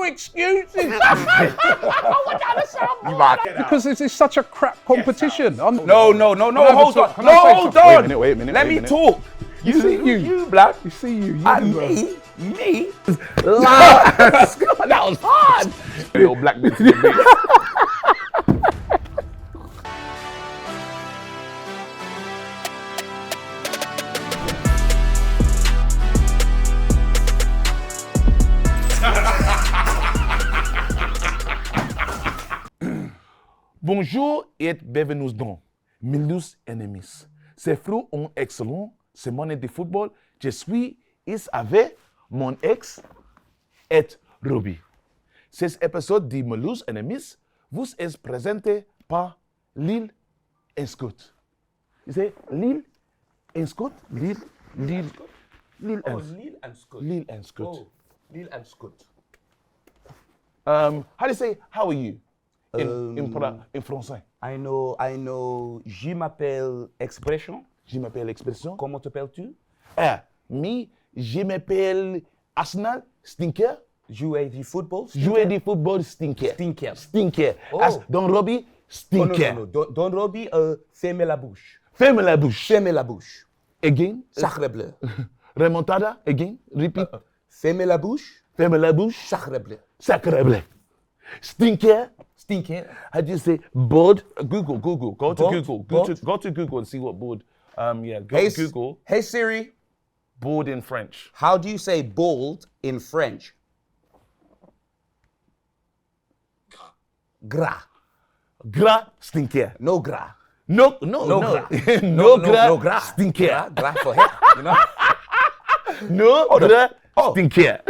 excuses. Because this is such a crap competition. No, hold on. Wait a minute. Let me talk. You see You, blood. You see you. And me. That was hard. Little black bits in the bit. Bonjour et bienvenue dans Milus Enemies. Ces frères ont excellent semaine de football. Je suis ici avec mon ex et Robbie. Cet épisode de Milus Enemies vous est présenté par Lil et Scott. C'est Lil et Scott? Lil and Scott. Lil and Scott. Oh, Lil and Scott. How do you say, how are you? In français. I know, je m'appelle Expression. Je m'appelle Expression. Comment t'appelles-tu? Je m'appelle Arsenal Stinker. Jouer du football? Jouer du football Stinker. Stinker. Oh. Don Robbie Stinker. Oh, non. Don Robbie, fermez la bouche. Ferme la bouche. Fermez la bouche. Again. Sacre bleu. Remontada. Again. Repeat. Fermez la bouche. Ferme la bouche. Sacre bleu. Sacre bleu. Stinker. Stinker. How do you say board? Google. Go to Board? Google. Board? Go to Google and see what board. Go Hey, to Google. Hey Siri, Board in French. how do you say bald in French? Gras. Gras Stinker. No gras. No gras. No gras. gras. Stinker. Gras for hair, you know? No gras. Stinker.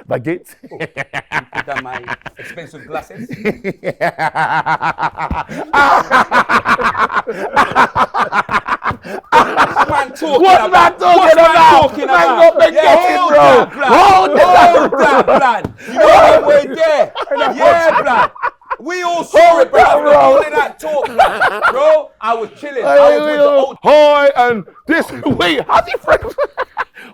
Baguette. Put on my expensive glasses. What's man talking about? Man got baguette, bro. Hold that, blood. You know that way there? Yeah, blood. We all saw it, bro. All of that talk, blood. Bro, I was chilling. I was with the old... Hi, and this... Wait, how's he friend?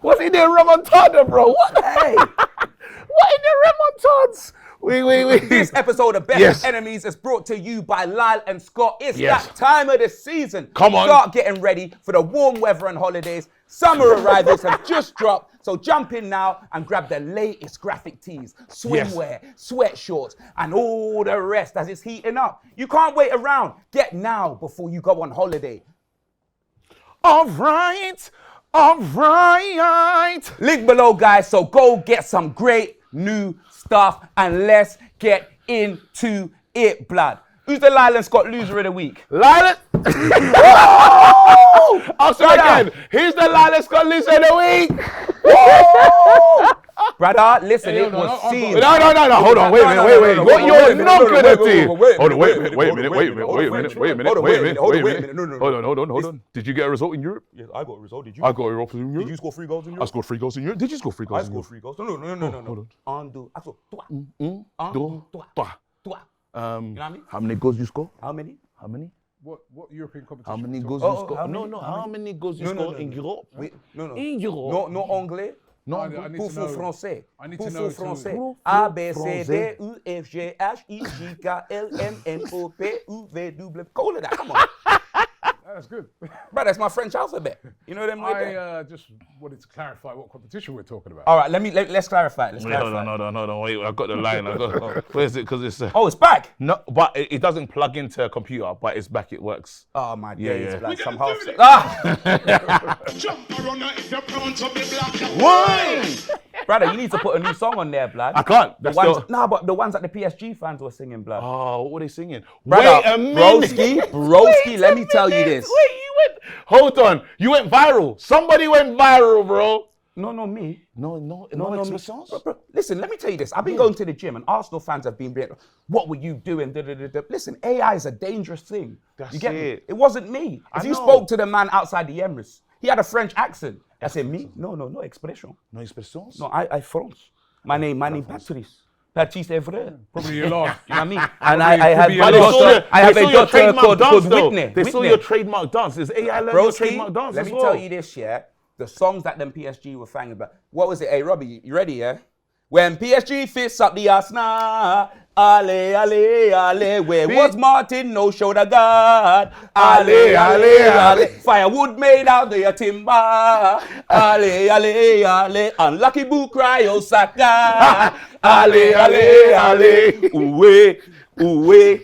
What's in the remontada, bro? What? Hey. What in the remontads? Wait. This episode of Best Yes. Enemies is brought to you by Lyle and Scott. It's Yes. that time of the season. Come on. Start getting ready for the warm weather and holidays. Summer arrivals have just dropped, so jump in now and grab the latest graphic tees, swimwear, sweatshorts, and all the rest as it's heating up. You can't wait around. Get now before you go on holiday. All right. Link below, guys, so go get some great new stuff and let's get into it, blood. Who's the Lyle and Scott loser of the week? Lyle. I'll say again. Here's the Lyle Scott loser of the week. Brother, listen, it was seen. No. Hold on. Wait a minute. What you're not gonna do? Hold on. Wait a minute. Hold on. Did you get a result in Europe? Yes, I got a result. Did you? I got a result in Europe. Did you score 3 goals in Europe? I scored 3 goals in Europe. Did you score 3 goals? I scored 3 goals. No. Hold on. Toi. How You know what I mean? many goals you score? How many? How many? What European competition? How many are we goals talking you score? how many? How many goals you score in Europe? No. In Europe. No anglais. No. I need Pour to know. français. I need to Pour know français. too. A, B, C, D, U, F, G, H, I, J, K, L, M, N, O, P, U, V, W. Call it that. Come on. That's good. Bro, that's my French alphabet. You know what I mean? I just wanted to clarify what competition we're talking about. All right, let's clarify it. Hold on. Wait, I've got the line. Where is it? Because it's... Oh, it's back. No, but it doesn't plug into a computer, but it's back, it works. Oh, my days, yeah. blood. Some half... Ah! Brother, you need to put a new song on there, blood. I can't. But the ones that the PSG fans were singing, blood. Oh, what were they singing? Brother, Wait a minute. Broski, let me tell you this. Wait, you went... Hold on. You went viral. Somebody went viral, bro. No, me. No, expressions? Bro, listen, let me tell you this. I've been going to the gym and Arsenal fans have been, what were you doing? Listen, AI is a dangerous thing. That's you get me? it. It wasn't me. If you spoke to the man outside the Emirates, he had a French accent. I said, me? No expression. No expressions? No, I France. My name Patrice. Patrice Evre. Probably your life. You know what I mean? And I have a daughter called Whitney. They saw your trademark dance. Is AI learning your trademark dance let as me well? tell you this, yeah. the songs that them PSG were fanging about. What was it? Hey, Robbie, you ready, yeah? When PSG fists up the Arsenal, ale, ale, ale. Where was Martin? No shoulder guard. Ale, ale, ale. Firewood made out of your timber. Ale, ale, ale. Unlucky boo cry, Osaka. Ale, ale, ale. Uwe, uwe.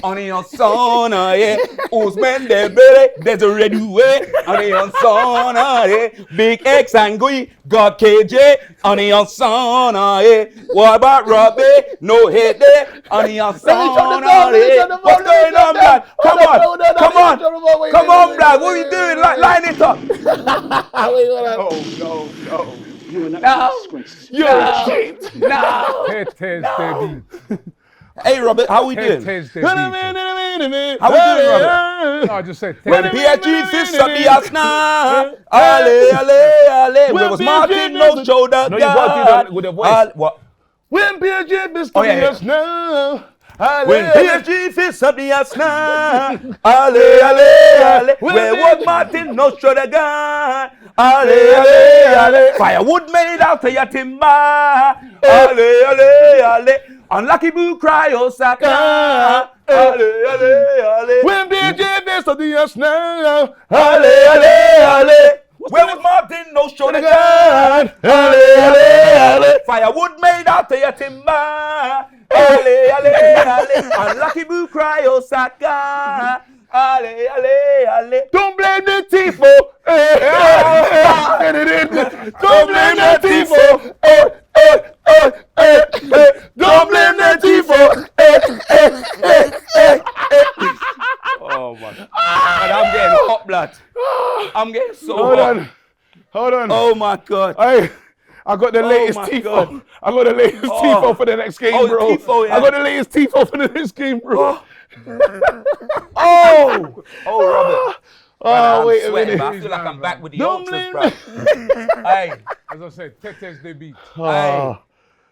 On your son, yeah. Ousmane Dembele, there's a red way. On your son, yeah. Big X and Gui, got KJ. On your son, yeah. What about Robbie? No hit there. On your son, yeah. What's going on, blood? Come on, come on, come on, blood. What are you doing? Line it up. No. You're shit. No. Tetes debut. Hey, Robert, how we doing? Tetes debut. How we doing, Robert? No, I just said When PSG fists up the Arsenal, ale, ale, ale. Where was Martin? No shoulder No, you got to do that with a voice. What? When PSG fists Oh, up yeah, the yeah. Arsenal. When PSG fists up the Arsenal, ale, ale, ale. Where was Martin? No shoulder guard. Ale, ale, ale. Firewood made out of your timber. Ale, ale, ale. Unlucky boo cry, Osaka. Ale, ale, ale. When PSG fists up the Arsenal. Ale, ale, ale. Where was Martin? No shoulder guard. Ale, ale, ale. Firewood made out of your timber. Ale, ale, ale. Unlucky boo cry, Osaka. Ale, ale, ale. Don't blame the tifo. Don't blame the tifo. Don't blame the tifo. Oh my God. I'm getting hot blood. I'm getting so hot. Hold on. Oh my God. Hey, I got the latest my tifo. God. I got the latest tifo for the next game, Oh, the bro. tifo, yeah. I got the latest tifo for the next game, bro. Oh, Robert. Oh, I'm wait a sweating, minute. but I feel like I'm back with the Don't ultras, blame bro. Hey, as I said, Tetes debut. hey.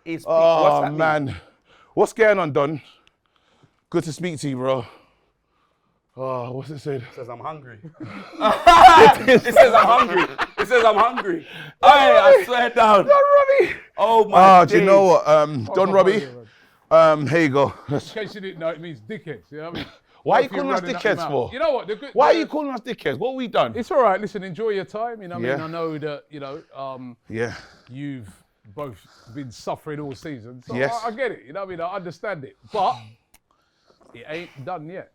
It's what's Oh, happening? man. What's going on, Don? Good to speak to you, bro. Oh, what's it said? It says I'm hungry. It says I'm hungry. It says I'm hungry. Hey, I swear down. Don Robbie. Oh my Do you know what? Don Robbie, here you go. In case you didn't know, it means dickheads. You know what I mean? Why are you If you're calling us running up your dickheads mouth. for? You know what? Why are you calling us dickheads? What have we done? It's all right. Listen, enjoy your time. You know what I mean? Yeah. I know that, Yeah. you've both been suffering all season. So Yes. I get it. You know what I mean? I understand it. But it ain't done yet.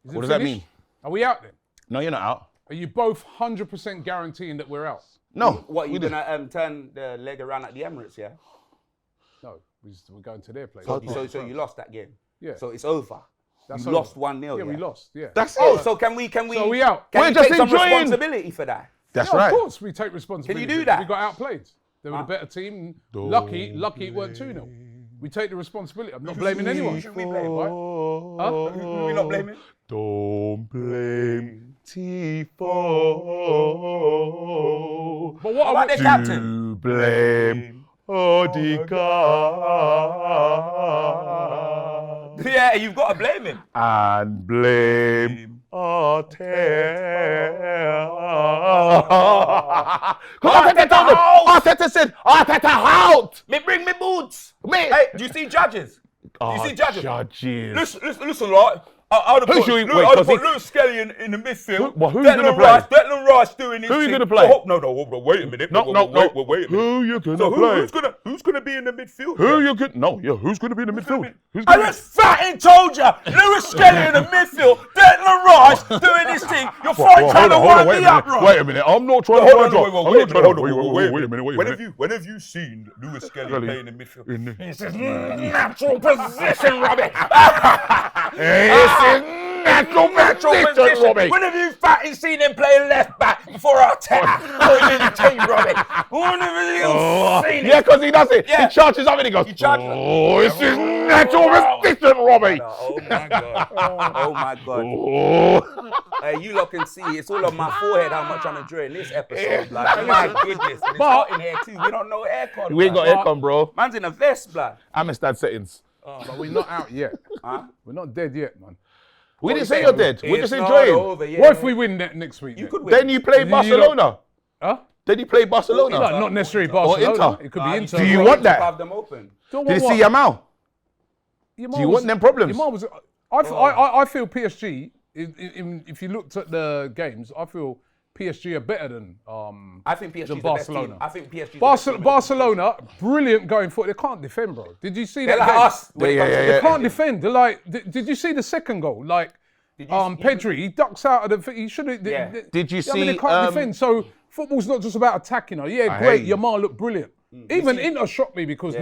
Is it What does that finished? mean? Are we out then? No, you're not out. Are you both 100% guaranteeing that we're out? No. What, you we did- gonna turn the leg around at the Emirates, yeah? No, we're going to their place. So you lost that game. Yeah. So it's over. That's You over. lost 1-0. Yeah, we lost. Yeah. That's Oh, it. so can we? So we out. Can We're you just take some enjoying- responsibility for that? That's Yeah, right. Of course, we take responsibility. do that? We got outplayed. They were the better team. Lucky it weren't 2-0. We take the responsibility. I'm not blaming anyone. Who we blame? Huh? Who we not blaming? Don't blame Tifo. But what How about I the captain? To blame Odegaard. Yeah, you've got to blame him. And blame Arteta. Arteta said, Arteta out. Me bring me boots. Me. Hey, do you see judges? You see judges? Judges. Listen, right? I'd have Who put, should we- Luke, wait, I'd have 'cause put he- Luke Skelly in the midfield. Well, who's gonna play? Declan Rice doing his Who you thing. gonna play? So, no, wait a minute. No, wait no, a no. minute. Who you gonna So play? who's gonna be in the midfield? Who you gonna? No, yeah. Who's gonna be in the midfield? Who's I gonna? just fucking told you, Lewis Skelly in the midfield, Declan Rice doing his thing. You're trying to wind me up, bro. Wait a minute. I'm not trying to Hold wind on, you up. wait I'm not trying to. a minute. Wait a minute. When have you seen Lewis Skelly Skelly. playing in the midfield? In the- It's his natural position, Robbie. It's his natural position, Robbie. When have you fucking seen him play left back before Arteta put him in the team, Robbie? When have you seen Yeah, it? because he does it. Yeah. He charges up and he goes, charges up. oh, it's his natural position, Robbie. Oh my God. Oh my God. Oh. Hey, you lot can see it's all on my forehead how much I'm enjoying this episode, blood. My goodness. And it's hot in here too. We don't know aircon. We ain't got blood. aircon, bro. Man's in a vest, blood. Amistad settings. But we're not out yet. Huh? We're not dead yet, man. We didn't you say saying? you're dead. We're It's just not enjoying. over yet. What if we win next week? You then? could win. Then you play You Barcelona. Huh? Did he play Barcelona? No, not necessarily Barcelona. Inter. It could be Inter. Do you want that? Have them open. Don't Did you want see what? Yamal? Yamal Do you was- want them problems? Yamal was. I feel PSG. If you looked at the games, I feel PSG are better than I think PSG is the best Barcelona. team. I think PSG. is the best team in the Barcelona, brilliant going forward. They can't defend, bro. Did you see They're that like game? us. when it Yeah, comes to yeah, They yeah. can't defend. They're like, did you see the second goal? Like, Pedri, he ducks out of the. He should have. Yeah. Did you I mean, they see, can't defend. So football's not just about attacking. Yeah, I great. hear you. Yamal looked brilliant. Even Inter shocked me because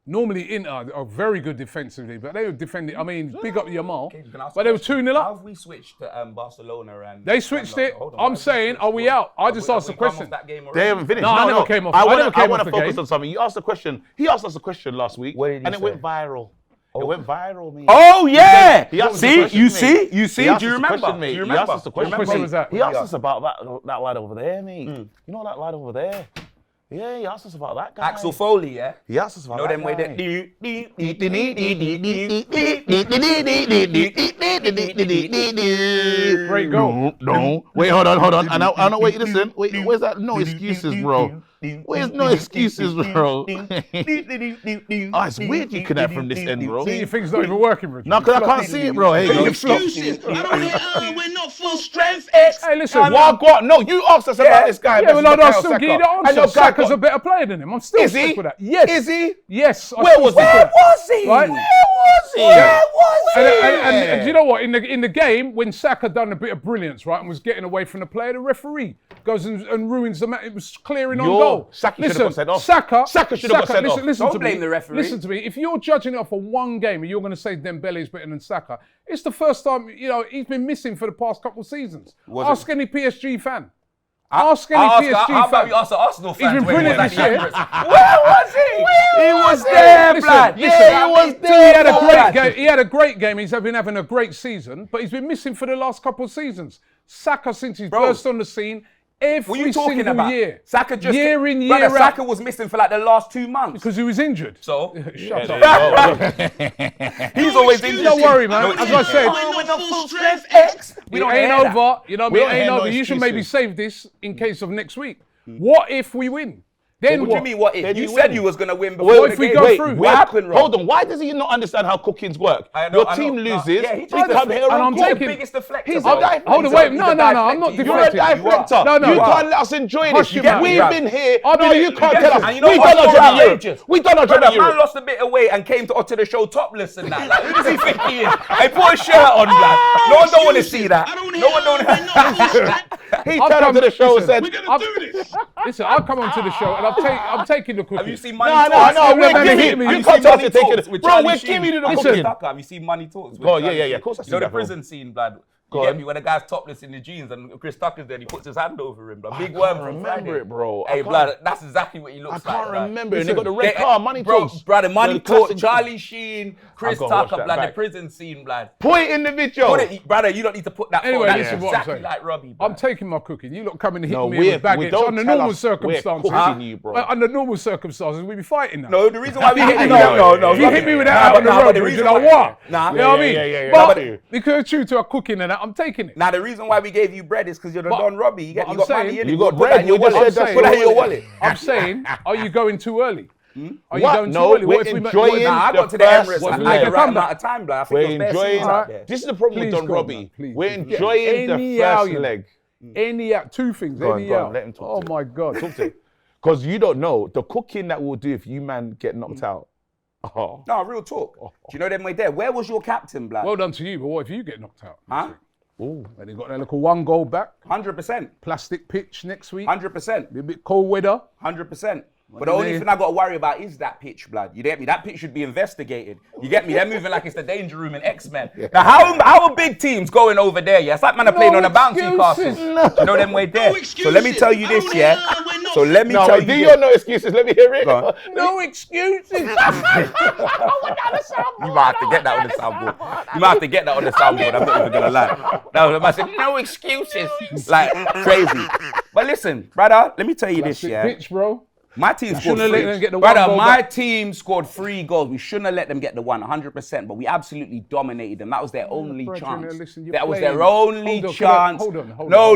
normally Inter are very good defensively, but they were defending. I mean, big up Yamal, Can I ask but a they were question? 2-0 How up. have we switched to Barcelona and? They switched it. Hold on, I'm why saying, have are we we switched? out? I just Have asked we the come off question. that game They already? haven't finished. No, I never came off. I never came I want off to the focus game. on something. You asked a question. He asked us a question last week, What did he and it say? went viral. It went viral, man. Oh yeah! He asked us a See, question, you mate. see, you He see. asked Do you us a remember? question, mate. Do you He remember? asked us a question, What question mate. was that? He asked us about that lad over there, mate. You know that lad over there? Yeah, he asked us about that guy. Axel Foley, yeah. He asked us about Know that them way guy. that. Great goal. No. Wait, hold on. I know. Wait, listen. Wait, where's that? No excuses, bro. Where's no excuses, bro? Oh, it's weird you connect from this end, bro. See, your thing's not even working, Richard. No, because I can't see it, bro. Hey, No you excuses. I don't hear, we're not full strength. Hey, listen. What? No, you asked us about this guy. Yeah, well, Bukayo I'll still Saka. give you the And answer. your guy Saka's got- a better player than him. I'm still Is he? stick with that. Yes. Is he? Yes. I Where still was stick he? with that. was he? Right? was he? Where was he? And do you know what? In the game, when Saka done a bit of brilliance, right, and was getting away from the player, the referee goes and ruins the match. It was clearing on goal. Saka should have got sent off. Saka should have got sent off. Listen Don't to blame me. the referee. Listen to me. If you're judging it off for one game and you're going to say Dembele is better than Saka, it's the first time, he's been missing for the past couple of seasons. Ask any PSG fan. Ask any PSG How about fan. you ask the Arsenal fans? been when he was brilliant at this the year. Emirates? Where was he? He was there, Listen, blood. listen, Yeah, he was there. He had a great game. He had a great game. He's been having a great season, but he's been missing for the last couple of seasons. Saka, since he's burst on the scene, every What are you talking single about? year, Saka just year in, brother, year out, Saka was missing for like the last 2 months. because he was injured. So Shut up. he's always injured. Don't worry, man. As I said, We're not full strength. X. it ain't over. You know what I mean? It don't ain't hear no over. You should maybe excuses. save this in case of next week. What if we win? Then What do you mean? What if? Then You you said win. you was gonna win before What the if we game. go through? What happened, Rob? Hold on. Why does he not understand how cookings work? I know, Your I know. team No, loses. yeah, he we just come here and and I'm go. taking- biggest deflector. He's bro. a deflector. Hold on, wait. No, I'm not You're a deflecting. deflector. No, you you can't are. let us enjoy Hush this. your mouth, We've bruv. been here. I've No, been- you can't Yeah, tell us. and you know We what's done our more job in Europe. outrageous? We done our job in Brother, man Europe. lost a bit of weight and came to the show topless and that. Like, who does he think he is? Hey, put a shirt on, blood. No one don't want to see that. I don't No one don't. hear, we're not full strength. He I've turned up come- to the show and listen, said, We're going to do this. Listen, I've come onto the show and I'm taking the cookie. Have you seen Money no, Talks? no, we're Never hit giving me. you. Have You seen can't tell us Money to take Talks it. with Bro, Charlie we're Sheen? giving you the Chris cooking. Tucker, have you seen Money Talks? With Oh, Charlie yeah, Sheen? of course I see You know that, the bro. prison scene, blood. Go You get on. me when the guy's topless in the jeans and Chris Tucker's there and he puts his hand over him. Blood. Big can't worm from remember Friday. it, bro. I Hey, can't- blood, that's exactly what he looks I like. can't blood. remember. And they got the red They- car, Money bro, Talks. brother, Money The Talk, classic- Charlie Sheen, Chris gotta watch Tucker, that blood, the back. prison scene, blood. Put it in the video. Put it, brother, you don't need to put that Anyway, photo. listen That's what I'm exactly saying. like Robbie, I'm blood. taking my cooking. You lot coming and No, hitting me we with baggage don't under tell normal us we're circumstances. cooking you, bro. Under normal circumstances, we'd be fighting now. No, the reason why we hit If you hit me with that out on the road, you know what? Nah, You know what I mean? yeah. But because it's true to our cooking and that, I'm taking it. Now the reason why we gave you bread is because you're the But- Don Robbie. You but got I'm money saying- in it. You got put bread, that in your we just wallet. said that's Put that in your your wallet. I'm saying, are you going too early? Are you What? going too No, early? we're What if we enjoying Nah, I the got to the first Emirates What, at we like make the a right comeback? amount of time, blood. I think We're there's bare enjoying. scenes out there. This is the problem with Please Don go on, Robbie. man, please. We're Yeah. enjoying Any the out, first you know. leg. Any out, two things. Go on, Any go on, out. let him talk Oh to my God. Because you don't know the cooking that we'll do if you man get knocked out. Oh. No, real talk. Do you know them way there? Where was your captain, blood? Well done to you, but what if you get knocked out? Huh? And they got their little 1 goal back. 100%. Plastic pitch next week. 100%. Be a bit cold weather. 100%. But the only thing I got to worry about is that pitch, blood. You get me? That pitch should be investigated. You get me? They're moving like it's the danger room in X-Men. Now, how are big teams going over there? Yeah, it's like man are playing on a bouncy excuses. castle. You know them way there. No So let me tell you this, yeah. So let me No, tell wait, you do this. your no excuses. Let me hear it. Go on. No excuses. You might have to get that on the soundboard. You might have to get that on the soundboard. I'm not even gonna lie. That was I said no excuses. Like crazy. But listen, brother, let me tell you this, Plastic yeah. pitch, bro. My team scored shouldn't have let 3. them get the one Brother, goal my back. team scored 3 goals. We shouldn't have let them get the one, 100%. But we absolutely dominated them. That was their only brethren, chance. listen, you're That was playing. their only Hold on, chance. hold on.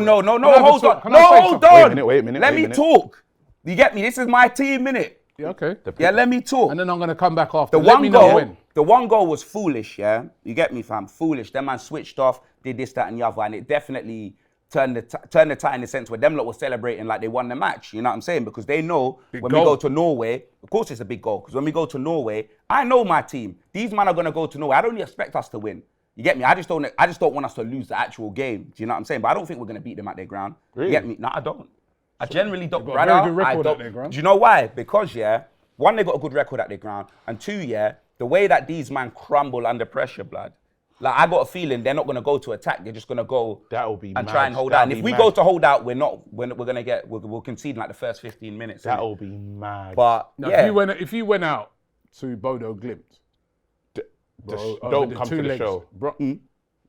No, Can I have a hold talk? on. Can No, I say hold something? on. Wait a minute, Let wait a me minute. talk. You get me? This is my team, innit? Yeah, okay. Yeah, let me talk. And then I'm gonna come back after. The Let one me know goal, when. the one goal was foolish, yeah? You get me, fam? Foolish. Them man switched off, did this, that, and the other, and it definitely turned the tide in the sense where them lot were celebrating like they won the match. You know what I'm saying? Because they know when we goal. go to Norway, of course it's a big goal, because when we go to Norway, I know my team. These men are gonna go to Norway. I don't expect us to win. You get me? I just don't want us to lose the actual game. Do you know what I'm saying? But I don't think we're gonna beat them at their ground. Really? You get me? No, I don't. I generally don't. got a very good record I at their ground. Do you know why? Because, yeah, one, they got a good record at their ground, and 2, yeah, the way that these man crumble under pressure, blood. Like, I got a feeling they're not gonna go to attack. They're just gonna go That'll be and mad. try and hold That'll out. And be if we mad. go to hold out, we'll concede in like the first 15 minutes. innit? That'll be mad. But Now, yeah, if you went out to Bodo Glimt, bro, over don't the come two to the legs, show. bro,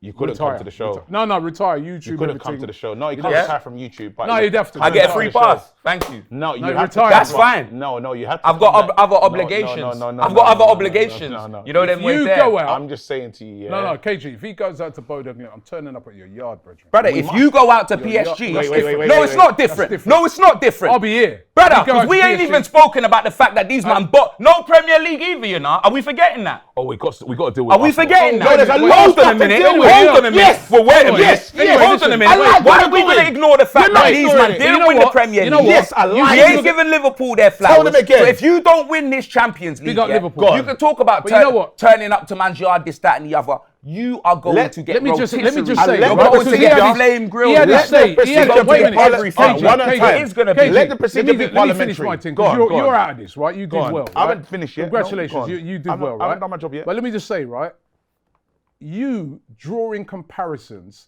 You couldn't come to the show. No, retire. YouTube. You couldn't come everything. to the show. No, you can't Yeah. retire from YouTube. But No, you'd have to. I get a retire. free the show. pass. Thank you. No, you No, have to. retire. That's fine. No, you have to. I've got come back. other No, obligations. no, I've got other no, obligations. no. You know them If ways you there. go out, I'm just saying to you, yeah. no, KG. If he goes out to Bodo Glimt, I'm turning up at your yard, brethren. Brother, if you go out to You're- PSG, Wait, no, it's not different. different. No, it's not different. I'll be here. Brother, You go because out we to ain't PSG. even spoken about the fact that these man bought no Premier League either, you know. Are we forgetting that? Oh, we got to deal with. Are we Arsenal. forgetting that? No, there's a lot of Hold stuff on a to minute. deal with. Hold on a minute. Yes. Well, wait a minute. Yes. Hold on a listen, minute. I like Why what are we you're going to doing. ignore the fact You're that not these ignoring man it. didn't You know win the what? Premier You know League? what? Yes, I like We it. ain't giving Liverpool their flowers. them again. So if you don't win this Champions League, up yeah, Liverpool. you can talk about But you know what? turning up to man's yard, this, that, and the other. You are going to get Let me just say, You're let going the to get flame grilled. He had his Let the say. He had procedure wait a be minute. everything. KG, One at a KG, time. It is gonna be. KG, Let the procedure be let me finish parliamentary. my thing. Go on, go You're on. out of this, right? You Go did on. well. I right? haven't finished yet. No, Congratulations, go on. you did I well, right? haven't done my job yet. But let me just say, right? You drawing comparisons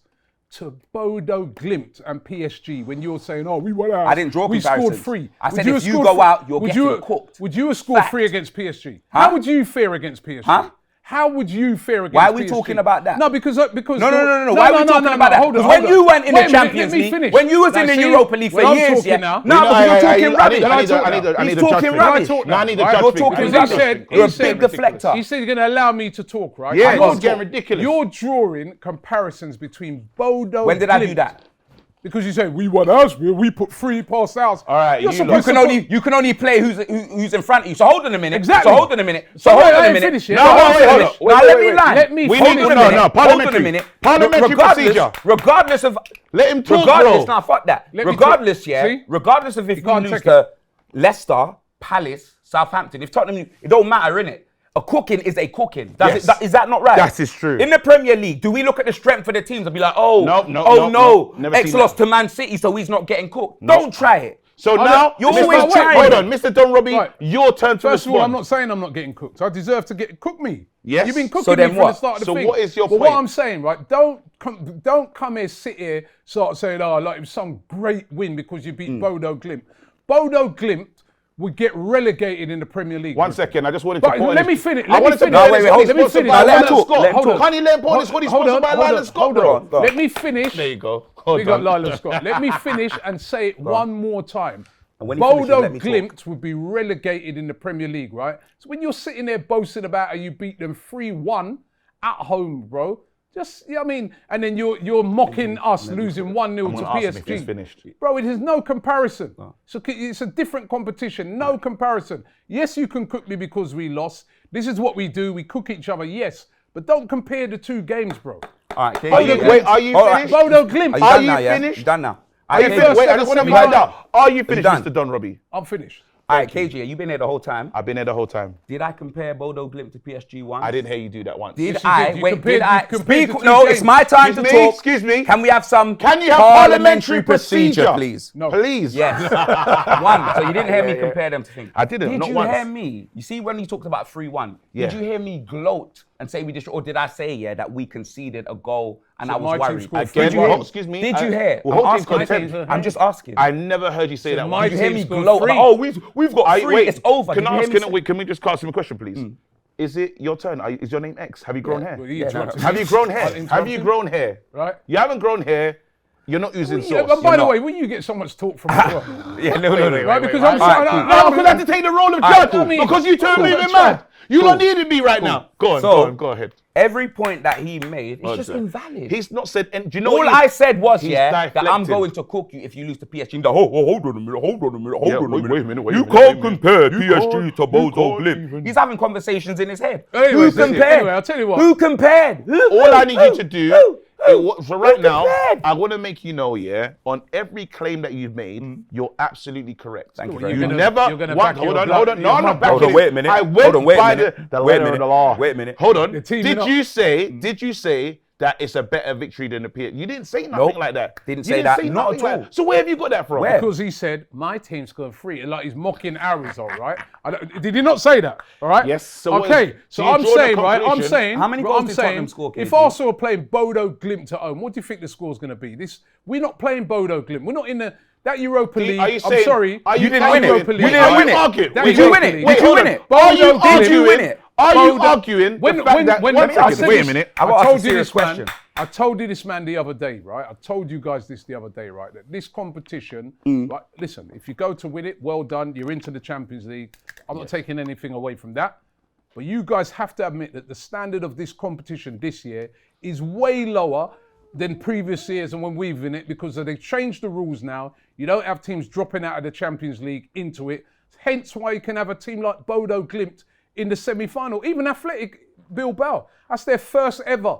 to Bodo Glimt and PSG when you're saying, "Oh, we won out." I didn't draw we comparisons. scored 3. I said Would if you scored go three- out, you're would getting cooked. Would you have scored Fact. 3 against PSG? Huh? How would you fare against PSG? Huh? How would you fare against PSG? Why are we talking about that? No, because No. Why are we talking about that? Hold on, Because when hold you on. went in Wait the a minute, Champions let me League, finish. when you was in Now, the see, Europa League for when I'm years, talking yeah. now- No, because you're talking rubbish. I He's talking rubbish. No, I need the You're judge thing. talking Because rubbish. he said, You're a he said, big deflector. He said he's going to allow me to talk, right? Yeah, You're it's getting ridiculous. You're drawing comparisons between Bodo. When did I do Glimt, that? Because you say we won ours, we put 3 past ours. All right, You're you supposed lot. You can only play who's in front of you. So hold on a minute. Exactly. So hold on a minute. So So hold wait, on I a ain't minute. finished yet. No, No, hold wait, on a hold minute. on. Now Wait, let wait, me wait. land. Let me We finish. need Hold to on a know. minute. No, parliamentary Regardless- procedure. Regardless of Let him talk, regardless, bro. nah, fuck that. Let me Regardless, talk. yeah. See? Regardless of if we can't lose take to Leicester, Palace, Southampton, if Tottenham, it don't matter, innit? A cooking is a cooking. Yes. Is that not right? That is true. In the Premier League, do we look at the strength of the teams and be like, oh, No, never X seen lost that. to Man City, so he's not getting cooked. Don't try it. So now, you're Mr. always trying. Hold on, Mr. Don Robbie, Right. your turn to First of all, I'm respond. not saying I'm not getting cooked. I deserve to cook me. Yes. You've been cooking So then me from the what? start of the So thing. what is your But what point? I'm saying, right? Don't come here, sit here, start saying, "Oh, like it was some great win because you beat Bodo Glimt." Bodo Glimt would get relegated in the Premier League. One second, I just wanted to Right, point let this- me finish. I Let me wanted to finish. point No, wait, this hold out. on. He's Let me sponsored finish. by Let him Lyland talk. Scott. Let him talk. Can't he let him point this? What he's sponsored by Lyland Scott, bro? Let me finish. There you go. We got Lila Scott. Let me finish and say it one more time. And when he finishes, Bodo let me talk. Glimt would be relegated in the Premier League, right? So when you're sitting there boasting about how you beat them 3-1 at home, bro, just, you know what I mean? And then you're mocking us losing 1-0 to gonna ask him if he's PSG. finished. Bro, it is no comparison. So it's a different competition, no comparison. Yes, you can cook me because we lost. This is what we do. We cook each other, yes. But don't compare the 2 games, bro. All right, Are you, wait, are you All right. finished? Bodo Glimt. Are you Are done you now, yeah? finished? You done now? Are you KG, finished? Wait, I just want to First find out. Are you finished, done. Mr. Don Robbie? I'm finished. All right, KG, you've been here the whole time. I've been there the whole time. Did I compare Bodo Glimt to PSG once? I didn't hear you do that once. Did Yes, you I? did. You Wait, compared- did I? you compared Speak. the two No, games. it's my time Excuse to me, talk. excuse me. Can we have some Can you have parliamentary procedure, procedure? please? No. Please. Yes. One. So you didn't hear me compare them to things. I didn't, Did not you once. hear me? You see when you talked about 3-1, Yeah. did you hear me gloat and say we just, or did I say, yeah, that we conceded a goal and I my was team worried? scored Again, Did you hear? well, excuse me. Did you hear? Well, I'm hold team asking. content. I'm just asking. I never heard you say that my once. Did you hear me team scored gloat? 3. About, oh, we've got 3. Wait, It's over. Can Did I you ask? hear me Can we just ask him a question, please? Is it your turn? Is your name X? Have you grown hair? Well, he interrupted me. Have you grown I hair? interrupted Have you him. grown hair? Right. You haven't grown hair. You're not using Yeah, sauce. and by You're the not. way, when you get so much talk from me, Yeah, no. right? Because I'm Alright, saying, cool. No, because I have to take the role of judge. cool. Because you turned me Cool. mad. You Cool. don't need me right now. Go on, So- go ahead. Every point that he made is Oh, just sir. invalid. He's not said, and do you know All what I said was, he's that I'm deflecting. going to cook you if you lose to PSG. And go, hold on a minute, hold on a minute, hold Yeah, on a wait minute. a minute, wait a You minute, wait a can't minute. compare You PSG can't- to you Bozo can't Blimp. even- He's having conversations in his head. Anyways, Who listen, compared? anyway, I'll tell you what. Who compared? All I need you to do, for right now, compared? I want to make you know, on every claim that you've made, you're absolutely correct. Thank you You're very You much. gonna- never. you're gonna What- back hold your on, blood- hold on. No, your I'm not mum- backing Hold on, it. wait a minute. I Hold went on, wait a by minute. the Wait a letter of minute. the law. Wait a minute. Hold on. The team, Did you're you say? Did you say that it's a better victory than the PSG? You didn't say nothing Nope. like that. Didn't You say that. say Not nothing at like all. that. So where have you got that from? Where? Because he said, my team scored 3. Like he's mocking our result, right? Did he not say that? All right? Yes, so what okay, is- so do you I'm draw the saying, right? I'm conclusion- saying. How many right, goals I'm did saying, Tottenham score, if KG? Arsenal are playing Bodo Glimt at home, what do you think the score's going to be? We're not playing Bodo Glimt. We're not in that Europa League. Are you I'm saying- sorry. are You didn't arguing- win it. Europa You League. didn't Are win you it. arguing? That Did is you Europa win it? League. Did you hold win on. it? Are you Bodo Glimt. Did you win it? Are you Bodo- arguing When- the fact when- that? when- One I second. said Wait a this- minute. I I got told asked a you serious this, man. question. I told you this, man, the other day, right? I told you guys this the other day, right? That this competition, right? Listen, if you go to win it, well done. You're into the Champions League. I'm not taking anything away from that. But you guys have to admit that the standard of this competition this year is way lower than previous years and when we've in it because they've changed the rules now. You don't have teams dropping out of the Champions League into it. Hence why you can have a team like Bodo Glimt in the semi-final. Even Athletic Bilbao, that's their first ever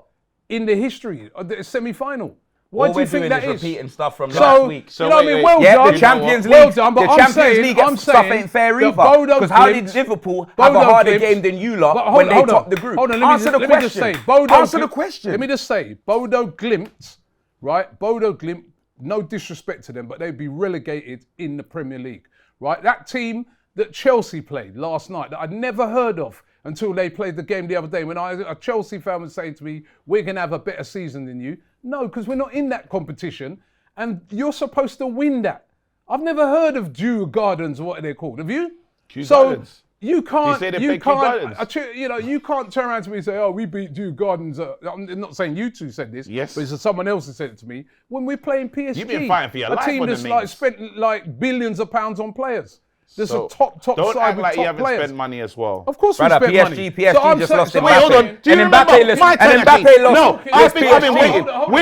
in the history of the semi-final. Why All do you we're think doing that is is? repeating stuff from So, last week. So you know what I wait, mean? wait. Well Yeah, done. the Champions League. Well done, but the I'm Champions saying, League I'm stuff saying ain't fair that either. Bodo Because how did Glimt- Liverpool have a Bodo harder Glimt- game than you But lot hold when on, they hold on. topped the group? Hold on, Answer the let me just question. say, Bodo Answer the Glimt- question. Let me just say, Bodo Glimt, right? Bodo Glimt, no disrespect to them, but they'd be relegated in the Premier League, right? That team that Chelsea played last night that I'd never heard of until they played the game the other day when a Chelsea fan was saying to me, we're going to have a better season than you. No, because we're not in that competition and you're supposed to win that. I've never heard of Dew Gardens, what are they called? Have you? Kew So Gardens. you can't, say they you play Kew Gardens? can't, you can't turn around to me and say, oh, we beat Dew Gardens. I'm not saying you two said this, Yes. but it's someone else who said it to me. When we're playing PSG, You've been fighting for your a life team on the that's like names. spent like billions of pounds on players. There's So, a top don't side act with like you top haven't players. spent money as well. Of course Brother, we spent PSG money. PSG just lost so Mbappe. Wait, hold on. Do you And remember Mbappe lost- my turn? and Mbappe lost. No, I've been PSG. waiting. Hold on,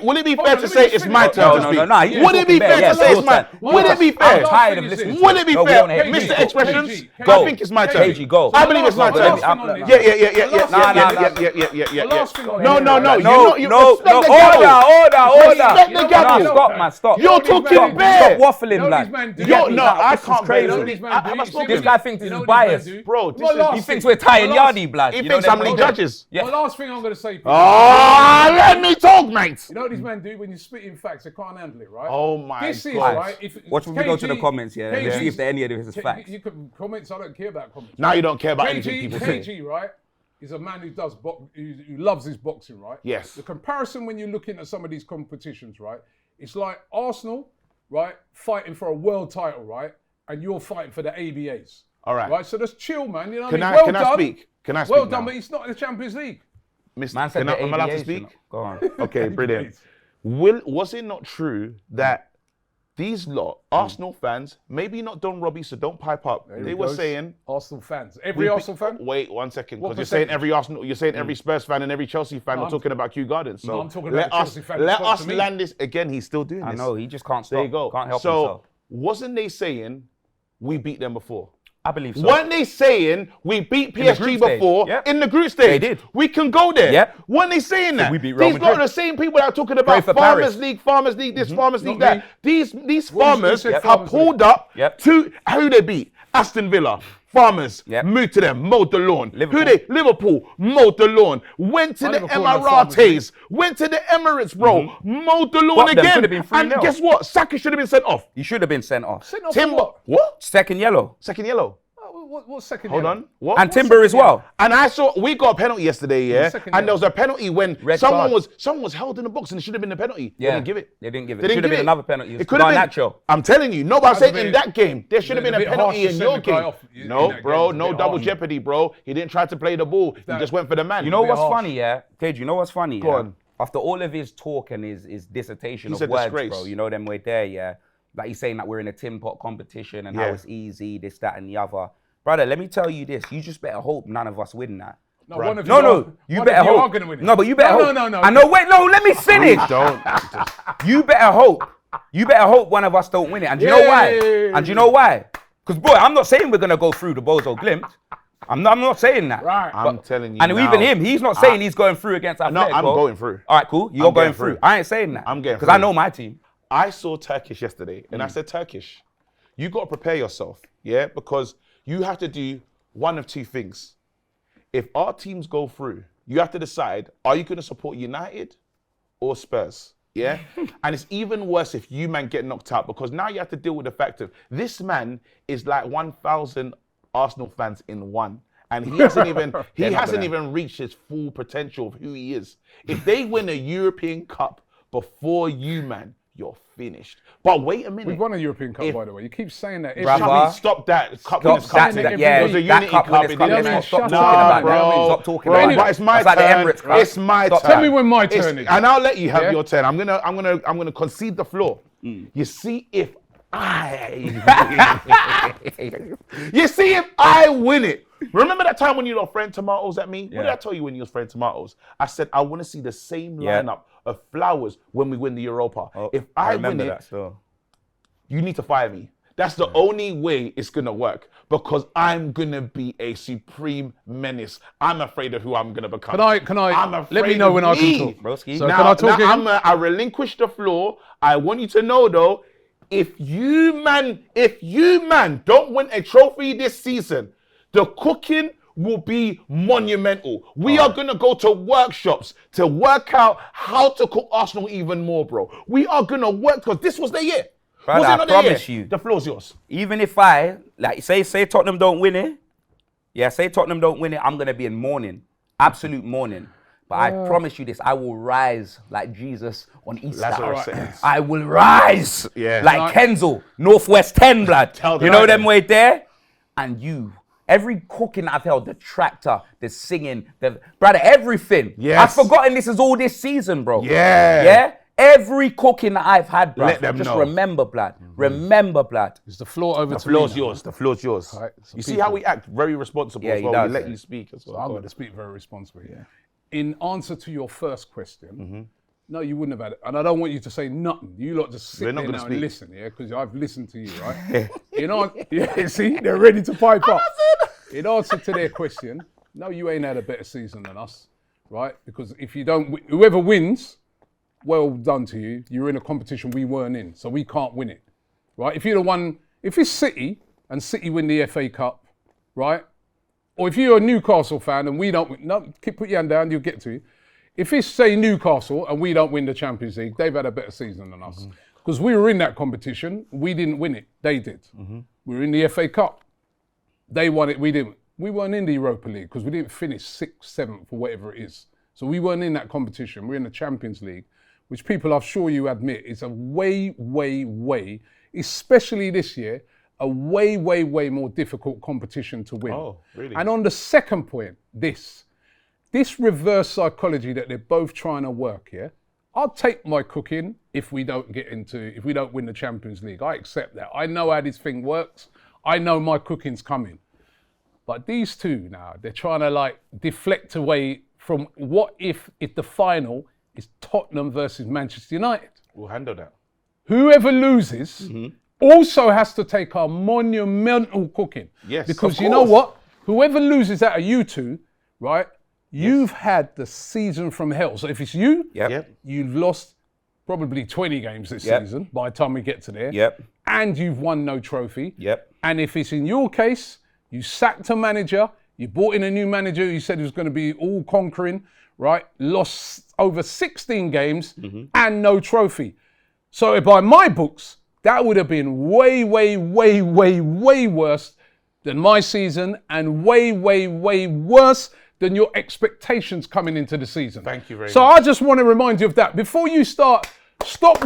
Will it be fair to say it's my turn to No, speak? no, he's Would it be talking fair bare. to say Yes, it's my? of Would it be I'm fair? tired of listening to Would it. it be No, we fair, don't hate Mr. you. Expressions? KG, I think it's my turn. KG, go. I believe it's my The turn. last thing on this. Yeah. The last thing on No, this. no. No, You no, respect the order, gavel. order. Respect the gavel. Nah, stop, man, stop. You're talking bare. Stop waffling, lad. I This is can't crazy. bear This it. man I- do. I'm You a see spoken. This guy thinks You this know is what this man biased. do? Bro, this My is- last He thinks thing- we're tying my last- Yardi, blood. He You know thinks them I'm all judges. Yeah. The last thing I'm going to say, people, Let me talk, mate. you know what these men do when you spit in facts, they can't handle it, right? Oh my This is God. right. If Watch when we go to the comments, yeah. Let's see if any of this is facts. You can comments. I don't care about comments. Now you don't care about anything people say. KG, right, is a man who does who loves his boxing, right? Yes. The comparison when you're looking at some of these competitions, right? It's like Arsenal, right, fighting for a world title, right, and you're fighting for the ABAs. All right. Right. So just chill, man. You know what Can I I- mean? Well can I done. speak? Can I Well speak done, now? but it's not in the Champions League. Man said Am I allowed to ABAs, speak? you know. Go on. Okay, brilliant. Please. Was it not true that these lot, Arsenal fans, maybe not Don Robbie, so don't pipe up. They were saying Arsenal fans. Every Arsenal fan. Wait 1 second, What because you're saying percentage? every Arsenal, you're saying every Spurs fan and every Chelsea fan are talking about Kew Gardens. So No, I'm talking let about the us Chelsea fan that let spoke us to me. land this again. He's still doing I this. know, he just can't stop. There you go. Can't help so himself. wasn't they saying we beat them before? I believe so. Weren't they saying we beat the PSG group stage. before Yep. in the group stage? They did. We can go there. Yep. Weren't they saying that? we beat Real These lot are Madrid. the same people that are talking Pray about for Farmers Paris. League, Farmers League, this, Farmers League, Not that. me. These Who farmers said have Farmers pulled League? up Yep. to who they beat. Aston Villa, Farmers, Yep. moved to them, mowed the lawn. Liverpool. Who they? Liverpool, mowed the lawn. Went to the Liverpool know Farmers Emirates, went to the Emirates, bro. Mowed the lawn What, them? again. Could have been 3-0. And guess what? Saka should have been sent off. You should have been sent off. Sent off for Timber, what? what? Second yellow. Second yellow. What second? Hold yellow? on. What? And Timber as well. And I saw we got a penalty yesterday, yeah. second And there yellow. was a penalty when Red someone card. was held in the box and it should have been a penalty. Yeah. They didn't give it. They didn't give it. They It didn't should have give been another penalty. It could have been. Garnacho. I'm telling you. No, but I'm That's saying a in bit- that game there should have been a a bit penalty harsh in to your send the guy game. off in No, that bro. game. It's a No bit double harsh. jeopardy, bro. He didn't try to play the ball. He That- just went for the man. You know bit what's harsh. funny, yeah? KG, you know what's funny? Go yeah? on. after all of his talk and his dissertation He's of a words, disgrace. bro, you know them way there, yeah. Like he's saying that we're in a tin pot competition and how Yeah. it's easy, this, that, and the other. Brother, let me tell you this. You just better hope none of us win that. No, one of No, you no, are- you one better of you hope. are gonna win it. No, but you better hope. No. I know. Wait, no, let me finish. Don't. You better hope. You better hope one of us don't win it. And do you know why? And do you know why? Because boy, I'm not saying we're gonna go through the Bozo Glimt. I'm not saying that. Right. I'm telling you. And now, even him, he's not saying he's going through against Atletico. No, I'm going through. All right, cool. You're I'm going getting through. through. I ain't saying that. I'm getting because I through. know my team. I saw Turkish yesterday, and I said, Turkish, you got to prepare yourself, yeah? Because you have to do one of two things. If our teams go through, you have to decide, are you going to support United or Spurs? Yeah? And it's even worse if you, man, get knocked out, because now you have to deal with the fact of this man is like 1,000 Arsenal fans in one. And he hasn't even reached his full potential of who he is. If they win a European Cup before you, man, you're finished. But wait a minute. We've won a European Cup, by the way. You keep saying that. Brother. Shut me, stop that. Cup Winners' Cup. that, It yeah, was a that Unity Cup Cup. Winners' It Cup. didn't Let's mean- not talk Nah, about that. bro. Stop talking Bro, about that. but it's my It's like the turn. Emirates Cup. It's my Stop. turn. Tell me when my turn is. And I'll let you have Yeah? your turn. I'm gonna concede the floor. You see if I win it. Remember that time when you were throwing tomatoes at me? What did I tell you when you was throwing tomatoes? I said I want to see the same lineup of Flowers when we win the Europa. If I win remember it, that still. you need to fire me. That's the only way it's gonna work, because I'm gonna be a supreme menace. I'm afraid of who I'm gonna become. Can I? I'm Let me afraid know of when I me. can talk. Broski. So Now, can I talk again? I relinquish the floor. I want you to know though, if you man don't win a trophy this season, the cooking will be monumental. We are gonna go to workshops to work out how to cook Arsenal even more, bro. We are gonna work, because this was the year. Brother, Was it I not the year? promise you. The floor's yours. Even if I, like, say Tottenham don't win it, say Tottenham don't win it, I'm going to be in mourning, absolute mourning. But I promise you this, I will rise like Jesus on Easter. Lazarus says. I will rise Yeah. like Kenzel, Northwest 10, blood. Tell You know them. them way there? And you. Every cooking I've held, the tractor, the singing, brother, everything. Yes. I've forgotten this is all this season, bro. Yeah. Yeah? Every cooking that I've had, bro. Let them just know. remember, blood. Remember, blood. Is the floor over The to me floor's now? yours. The floor's yours. Right, so You see people- how we act? Very responsible Yeah, as he well. does, We let yeah. you speak as well. I'm Go going on. to speak very responsibly. In answer to your first question, no, you wouldn't have had it. And I don't want you to say nothing. You lot just sit We're not there gonna now speak. and listen, yeah? Because I've listened to you, right? Yeah, see? They're ready to pipe up. In answer to their question, no, you ain't had a better season than us, right? Because if you don't, whoever wins, well done to you. You're in a competition we weren't in, so we can't win it, right? If you're the one, if it's City and City win the FA Cup, right? Or if you're a Newcastle fan and we don't win, no, put your hand down, you'll get to it. If it's, say, Newcastle and we don't win the Champions League, they've had a better season than us. Because we were in that competition, we didn't win it, they did. We were in the FA Cup. They won it, we didn't. We weren't in the Europa League because we didn't finish 6th, 7th, or whatever it is. So we weren't in that competition. We're in the Champions League, which people, I'm sure you admit, is a way, especially this year, a way more difficult competition to win. Oh, really? And on the second point, this reverse psychology that they're both trying to work, yeah? I'll take my cooking if we don't win the Champions League. I accept that. I know how this thing works. I know my cooking's coming. But these two now, they're trying to like deflect away from what if the final is Tottenham versus Manchester United. We'll handle that. Whoever loses also has to take our monumental cooking. Yes, Because of you know course. what? Whoever loses out of you two, right? You've had the season from hell. So if it's you, Yep. you've lost probably 20 games this Yep. season by the time we get to there. Yep. And you've won no trophy. Yep. And if it's in your case, you sacked a manager, you brought in a new manager who said he was going to be all conquering, right? Lost over 16 games and no trophy. So by my books, that would have been way worse than my season and way worse than your expectations coming into the season. Thank you very So much. I just want to remind you of that. Before you stop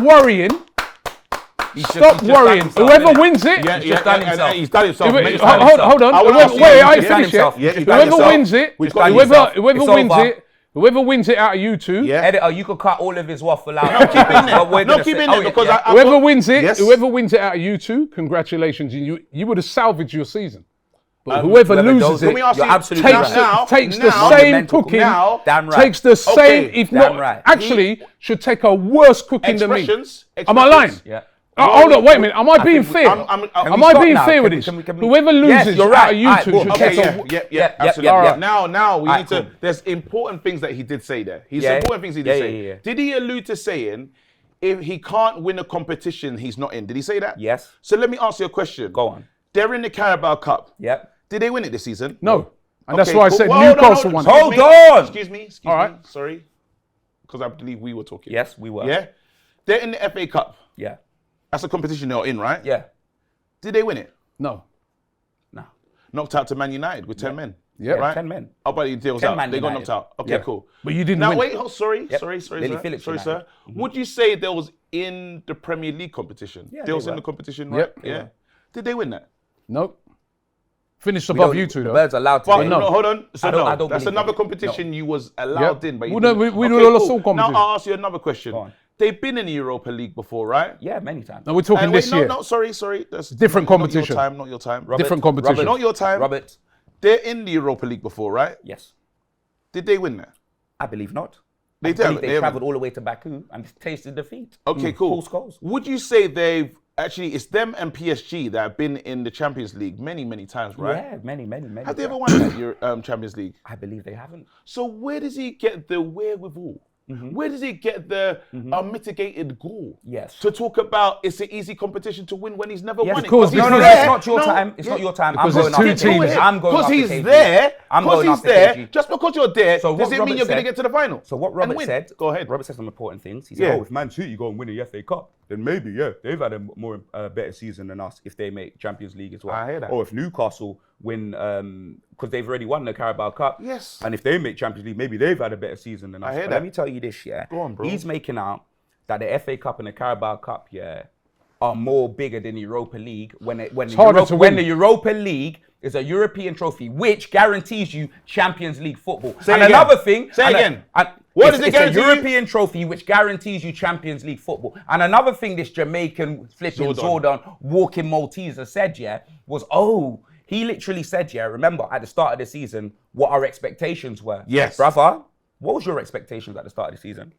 worrying. He's Stop just worrying. done himself, Whoever innit? wins it, Yeah, just done himself. He's done himself. Whoever- mate. hold on. I would Wait, ask you- I ain't he's done finished yet. himself. Yeah, he's done Whoever himself. wins it, We've got done whoever himself. whoever It's wins over. it, Whoever wins it out of you two, Yeah. Editor, you could cut all of his waffle out. No, keep in there. But we're No, gonna keep say- in there yeah, because yeah. I whoever got- wins it, Yes. whoever wins it out of you two, congratulations, you would have salvaged your season. But whoever whoever loses does it Let me ask You're you, absolutely takes right. takes the now- same Monumental cooking, now- Damn right. takes the same, Okay, if damn not, right. actually should take a worse cooking than me. expressions. Am I lying? expressions. Yeah. Hold on, wait a minute. Am I being think fair? I'm- Am we I stop being now? fair with Can we- this? can we- Whoever Yes, loses you're out right. of you Alright, two boom. should Okay, take yeah, a. yeah, Yeah, absolutely. yeah, Alright, yeah. Now we Alright, need to. cool. There's important things that he did say there. He's Yeah. important things he did Yeah, say. yeah, yeah. Did he allude to saying if he can't win a competition, he's not in? Did he say that? Yes. So let me ask you a question. Go on. They're in the Carabao Cup. Yep. Did they win it this season? No. And that's Okay, why I cool. said Well, hold on, Newcastle won. Hold me. on. Excuse me. All right. Sorry. Because I believe we were talking. Yes, we were. Yeah. They're in the FA Cup. Yeah. That's a competition they're in, right? Yeah. Did they win it? No. No. Knocked out to Man United with 10 men. Yeah. Right? 10 men. Oh, but they was 10 out. Man They got United. knocked out. Okay, Yeah. cool. But you didn't Now win. wait, sorry, Yep. sorry, Lily sir. Phillips Sorry, United. sir. Would you say they was in the Premier League competition? Yeah, they they was in were. the competition, right? Yep. Yeah. Did they win that? Nope. Finished We above don't- you two the though. Birds allowed to. But win. no. hold on. So I don't- no, I don't that's believe another that. competition you was allowed in, but you We don't- didn't. we Okay, do all the cool. sole Now competition. I'll ask you another question. Go on. They've been in the Europa League before, right? Yeah, many times. No, we're talking And this wait, year. No, sorry. That's Different not competition. Your time, not your time. Different competition. Not your time. Robert. They're in the Europa League before, right? Yes. Did they win that? I believe not. They I did. believe They they haven't. travelled all the way to Baku and tasted defeat. Okay, cool. Full scores. Would you say they've actually? It's them and PSG that have been in the Champions League many times, right? Yeah, many. Have they ever won that Champions League? I believe they haven't. So where does he get the wherewithal? Where does he get the mitigated goal? Yes. To talk about it's an easy competition to win when he's never Yes, won it. of course, Because No, he's it's there. not your No, time. It's yeah. not your time. Because I'm there's going two after teams. KG. I'm going Because after he's KG. there. I'm Because going he's after there. KG. Just because you're there, So what does it mean Robert you're going to said- get to the final? So what and Robert win? said, Go ahead. Robert said some important things. He said, Yeah. Oh, if Man City go and win the FA Cup, then maybe, yeah, they've had a more better season than us if they make Champions League as well. I hear that. Or if Newcastle win, because they've already won the Carabao Cup. Yes. And if they make Champions League, maybe they've had a better season than us. I hear But that. let me tell you this, yeah. Go on, bro. He's making out that the FA Cup and the Carabao Cup, yeah, are more bigger than the Europa League when harder to win. the Europa League is a European trophy, which guarantees you Champions League football. Say and it again. another thing, Say it and again. and What it's, does it it's a guarantee you? European trophy which guarantees you Champions League football. And another thing this Jamaican flipping Jordan walking Malteser said, yeah, was, he literally said, yeah, remember at the start of the season what our expectations were. Yes. Brother, what was your expectations at the start of the season?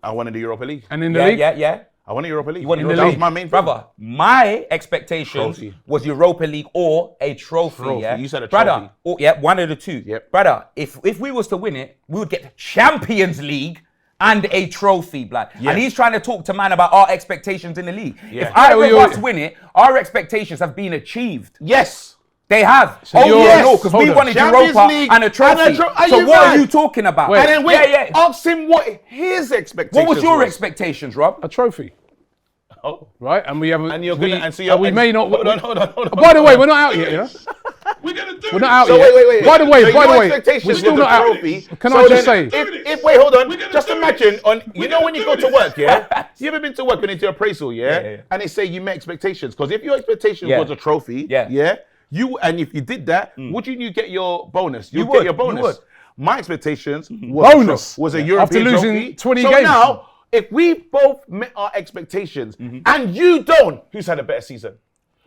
I wanted the Europa League. And in the Yeah, league, yeah. I wanted Europa League. You wanted the that league. was my main thing. Brother, my expectations Trophy. was Europa League or a trophy. Trophy. Yeah? You said a Brother, trophy. one of the two. Yep. Brother, if we was to win it, we would get Champions League and a trophy, blood. Yes. And he's trying to talk to man about our expectations in the league. Yeah. If either Yeah, of us win it, our expectations have been achieved. Yes. They have. you're- no, because hold we on. wanted Champions Europa League and a trophy. and a are So you what mad? are you talking about? Wait. And then wait, yeah. ask him what his expectations What was your expectations, Rob? a trophy, Oh. right? And we haven't. And you're we, gonna, and so you're, we may not. Hold on. By the way, we're not out yet. You know, We're gonna do we're not out So yet. wait. By the way, So by the your way, expectations we're still was not a out. trophy. Can So I just then say? if wait, hold on. We're gonna Just do imagine this. on. You We're know gonna when you do go to this. work, yeah. You ever been to work when you do appraisal, yeah? Yeah. And they say you met expectations because if your expectation Yeah. was a trophy, Yeah. you and if you did that, wouldn't you get your bonus? You'd You get would, your you bonus. would. My expectations was Bonus. was a Yeah. European After losing trophy. 20 so games. now, if we both met our expectations and you don't, who's had a better season?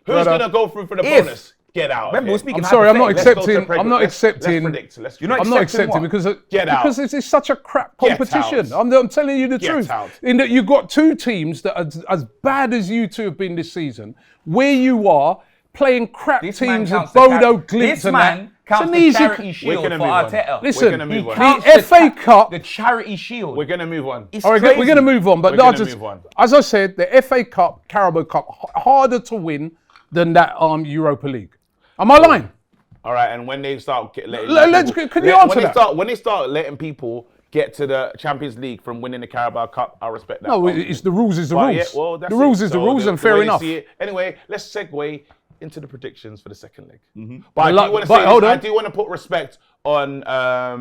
Who's Brother. gonna go through for the If- bonus? Get out. Remember, we're of here. speaking I'm sorry, I'm not Let's go to accepting. Prego. I'm not Let's accepting. predict. You're not I'm not accepting accepting what? because it's such a crap Get competition. out. I'm telling you the Get truth. out. In that you've got two teams that are as bad as you two have been this season, where you are playing crap This man teams with counts the Bodo char- Glimt This and man that. counts It's the an easy. charity We're shield gonna for move on. Arteta. Listen, We're gonna move He on. counts The FA Cup. the charity shield. We're gonna move on. It's All right, crazy. we're going to move on, but We're no, gonna just, move on. as I said, the FA Cup, Carabao Cup, harder to win than that Europa League. Am I lying? All right, and when they start letting Let's- people- can you answer that? When they start letting people get to the Champions League from winning the Carabao Cup, I respect that. No, it's the rules is the But rules. yeah, well, that's the rules it. is the So rules, and the fair way you enough. see it. Anyway, let's segue into the predictions for the second leg. But But I do want to but say hold this, I on. do want to put respect on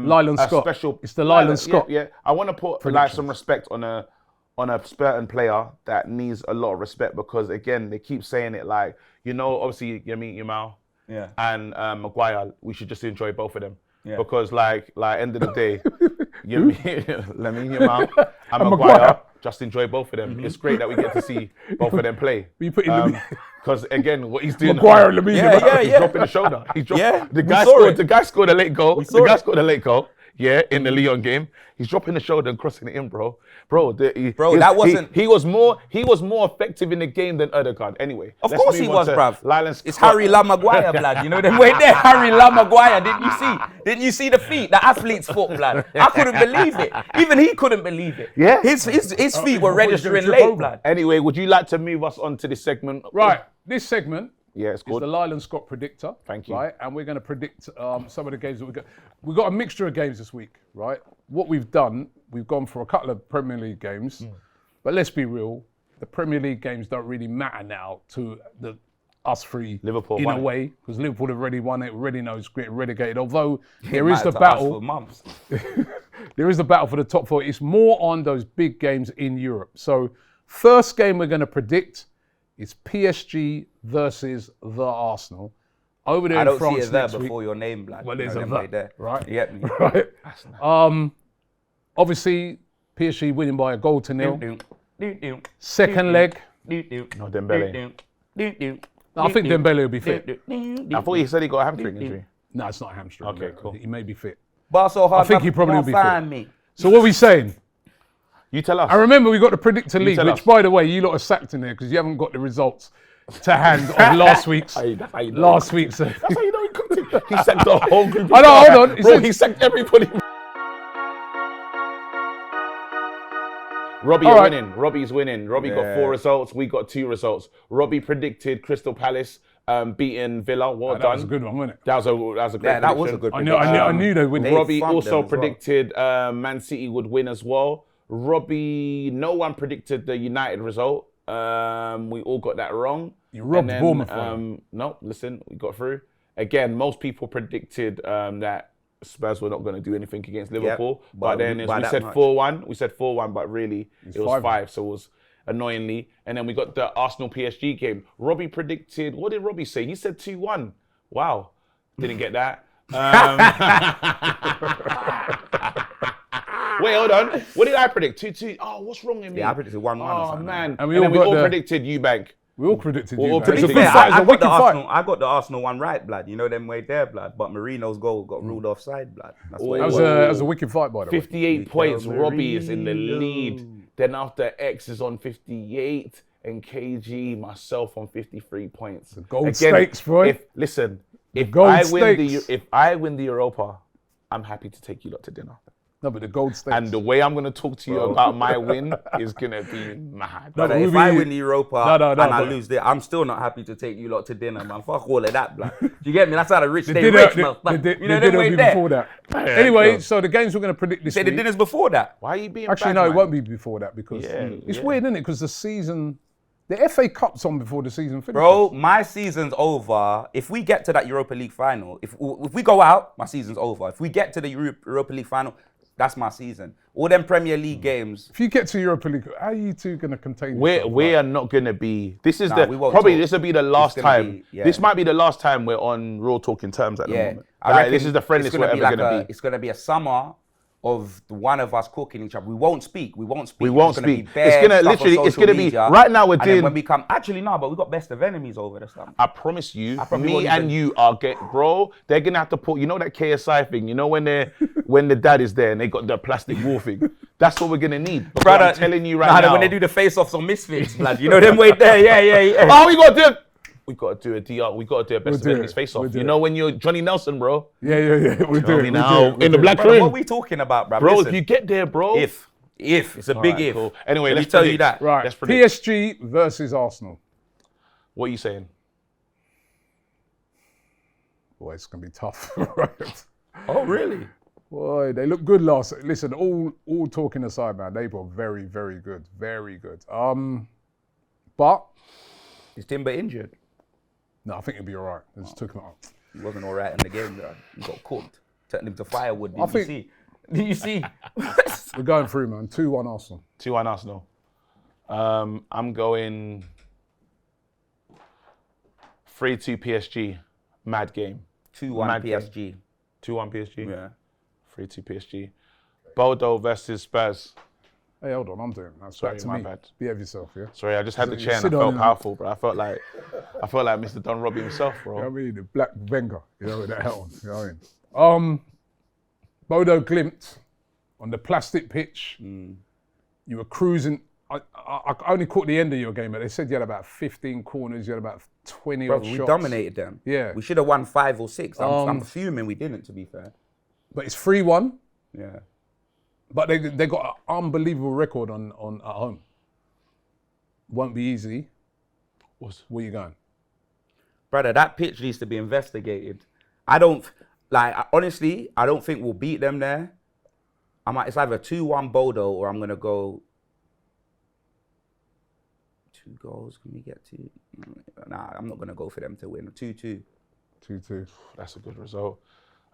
Lyland a Scott. special. It's the Lyland Scott. Yeah, I want to put like some respect on a certain player that needs a lot of respect because again they keep saying it like obviously Yamal Yeah. and Maguire, we should just enjoy both of them Yeah. because like end of the day, Lamine Yamal and And Maguire. Maguire. Just enjoy both of them. It's great that we get to see both of them play. You put in Lamine- Because again, what he's doing, Maguire and Lamine Yamal. he's dropping the shoulder. He's dropping. Yeah, the we guy saw scored. it. The guy scored a late goal. saw it. Scored a late goal. Yeah, in the Lyon game, he's dropping the shoulder and crossing it in, bro. Bro, that wasn't- He was more effective in the game than Odegaard. Anyway, Of let's course he move on was, to bruv. Lyland It's Scott. Harry La Maguire, blood. You know them way there, Harry La Maguire. Didn't you see? Didn't you see the feet, the athlete's foot, blood? I couldn't believe it. Even he couldn't believe it. Yeah. His feet were gonna registering trip late, over. blood. Anyway, would you like to move us on to this segment? Right, this segment Yeah, it's is good. the Lyland Scott Predictor. Thank you. Right, and we're going to predict some of the games that we got. We've got a mixture of games this week, right? What we've done, we've gone for a couple of Premier League games, but let's be real, the Premier League games don't really matter now to us three Liverpool in won a it. way, because Liverpool have already won it, already knows getting relegated. Although there Might is the have to ask battle. for months. There is a battle for the top four. It's more on those big games in Europe. So, first game we're going to predict is PSG versus the Arsenal over there I in don't France see it there next week. before your name, blood. Well, You there's know a them way that, there. right? You get me? Right. Obviously, PSG winning by a goal to nil. Second leg. No, Dembele. I think Dembele will be fit. I thought he said he got a hamstring injury. No, it's not a hamstring. Okay, no. cool. He may be fit. But so hard. I think he probably will be fit. find me. So what are we saying? You tell us. I remember we got the Predictor League, tell which, us. by the way, you lot are sacked in there because you haven't got the results to hand of last week's. That's how you know. Last week's. That's how you know he cooked it. He sacked the whole group. I know, hold on. It Bro, says- he sacked everybody. Robbie, All you're right. winning. Robbie's winning. Robbie got Yeah. 4 results. We got 2 results. Robbie predicted Crystal Palace beating Villa. Well That done. was a good one, wasn't it? That was a great Yeah, that was a prediction. good I prediction. knew they would. They Robbie thumped them also as well. predicted Man City would win as well. Robbie, no one predicted the United result. We all got that wrong. You robbed And Bournemouth, man. No, listen, we got through. Again, most people predicted that Spurs were not going to do anything against Liverpool. But then by we that said much. 4-1. We said 4-1, but really it was 5-1. 5. So it was annoyingly. And then we got the Arsenal PSG game. Robbie predicted, what did Robbie say? He said 2-1. Wow. Didn't get that. Wait, hold on. What did I predict? 2-2. Oh, what's wrong with me? Yeah, I predicted 1-1 or Oh, something. man. And we then all we got all the- predicted Eubank. We all predicted Well, you. all man. It's a predicted good you. fight. It's a I got wicked the fight. Arsenal. I got the Arsenal one right, blood. You know them way there, blood. But Marino's goal got ruled offside, blood. That's what That was it was. that was a wicked fight, by the way. 58 points. Marino. Robbie is in the lead. Then after X is on 58 and KG, myself on 53 points. gold stakes, boy. If gold I win the Europa, I'm happy to take you lot to dinner. No, but the gold stakes. And the way I'm going to talk to you about my win is going to be mad. No, But but if we- I win the Europa No, and I but- lose there, I'm still not happy to take you lot to dinner, man. Fuck all of that, blood. Do you get me? That's how the rich the stay dinner, rich, the, man. the, the, You know the them dinner way will be there. before that. Anyway, so the games we're going to predict this Say the week. dinner's before that. Why are you being Actually, bad, no, it man? won't be before that because Yeah, it's yeah. weird, isn't it? Because the season, the FA Cup's on before the season finishes. Bro, my season's over. If we get to that Europa League final, if we go out, my season's over. If we get to the Europa League final, that's my season. All them Premier League games. If you get to Europa League, how are you two going to contain We yourself? are not going to be. This is Nah, we won't probably talk. this will be the last It's gonna time. be- yeah. This might be the last time we're on Raw talking terms at the Yeah, moment. I Like, reckon this is the friendliest we're ever going to be. It's gonna be a summer of the one of us cooking each other. We won't speak. We won't speak. We won't It's gonna speak. be bare It's gonna stuff on literally- it's social gonna be- media. right now we're And then doing- when we come. Actually, no, but we got best of enemies over the summer. I promise you, probably me won't and even- you are bro. They're gonna have to put, you know, that KSI thing. You know when the dad is there and they got the plastic wall thing. That's what we're gonna need. But Brother, I'm telling you right nah, now. when they do the face-offs on Misfits, blood, you know them way there. Yeah. Oh, we got to do a DR. We got to do a best We'll of do enemies it. face We'll off. do You it. know when you're Johnny Nelson, bro. Yeah. We do it. me now. We'll In the do it. black Brother, ring. what are we talking about, bro? Bro, Listen, if you get there, bro. if it's a big Alright, if. cool. Anyway, Let me let's tell you predict. that. Right, Let's predict. PSG versus Arsenal. What are you saying? Boy, it's going to be tough. Right. Oh, really? Boy, they look good last. Listen, all talking aside, man, they were very, very good. Very good. But, Is Timber injured? no, I think he'll be all right. They just took him out. He wasn't all right in the game, bro. He got cooked. Turned him to firewood. I Did you think- see? Did you see? We're going through, man. 2-1 Arsenal. 2-1 Arsenal. I'm going 3-2 PSG. Mad game. 2-1 Mad game. PSG. 2-1 PSG. Yeah. 3-2 PSG. Bodo versus Spurs. Hey, hold on, I'm doing that. Sorry, Back to my me. bad. Behave yourself, yeah? Sorry, I just had the chair and I sit on felt it. powerful, bro. I felt like Mr. Don Robbie himself, bro. You know what I mean? The black Wenger, you know, with that hat on. You know what I mean? Bodo Glimt on the plastic pitch. You were cruising. I only caught the end of your game, but they said you had about 15 corners, you had about 20 Bro, odd we shots. dominated them. Yeah. We should have won 5 or 6. I'm fuming we didn't, to be fair. But it's 3-1. Yeah. But they got an unbelievable record on at home. Won't be easy. Where you going? Brother, that pitch needs to be investigated. Honestly, I don't think we'll beat them there. It's either 2-1 Bodo or I'm going to go 2 goals. Can we get 2? Nah, I'm not going to go for them to win. 2-2. 2-2. That's a good result.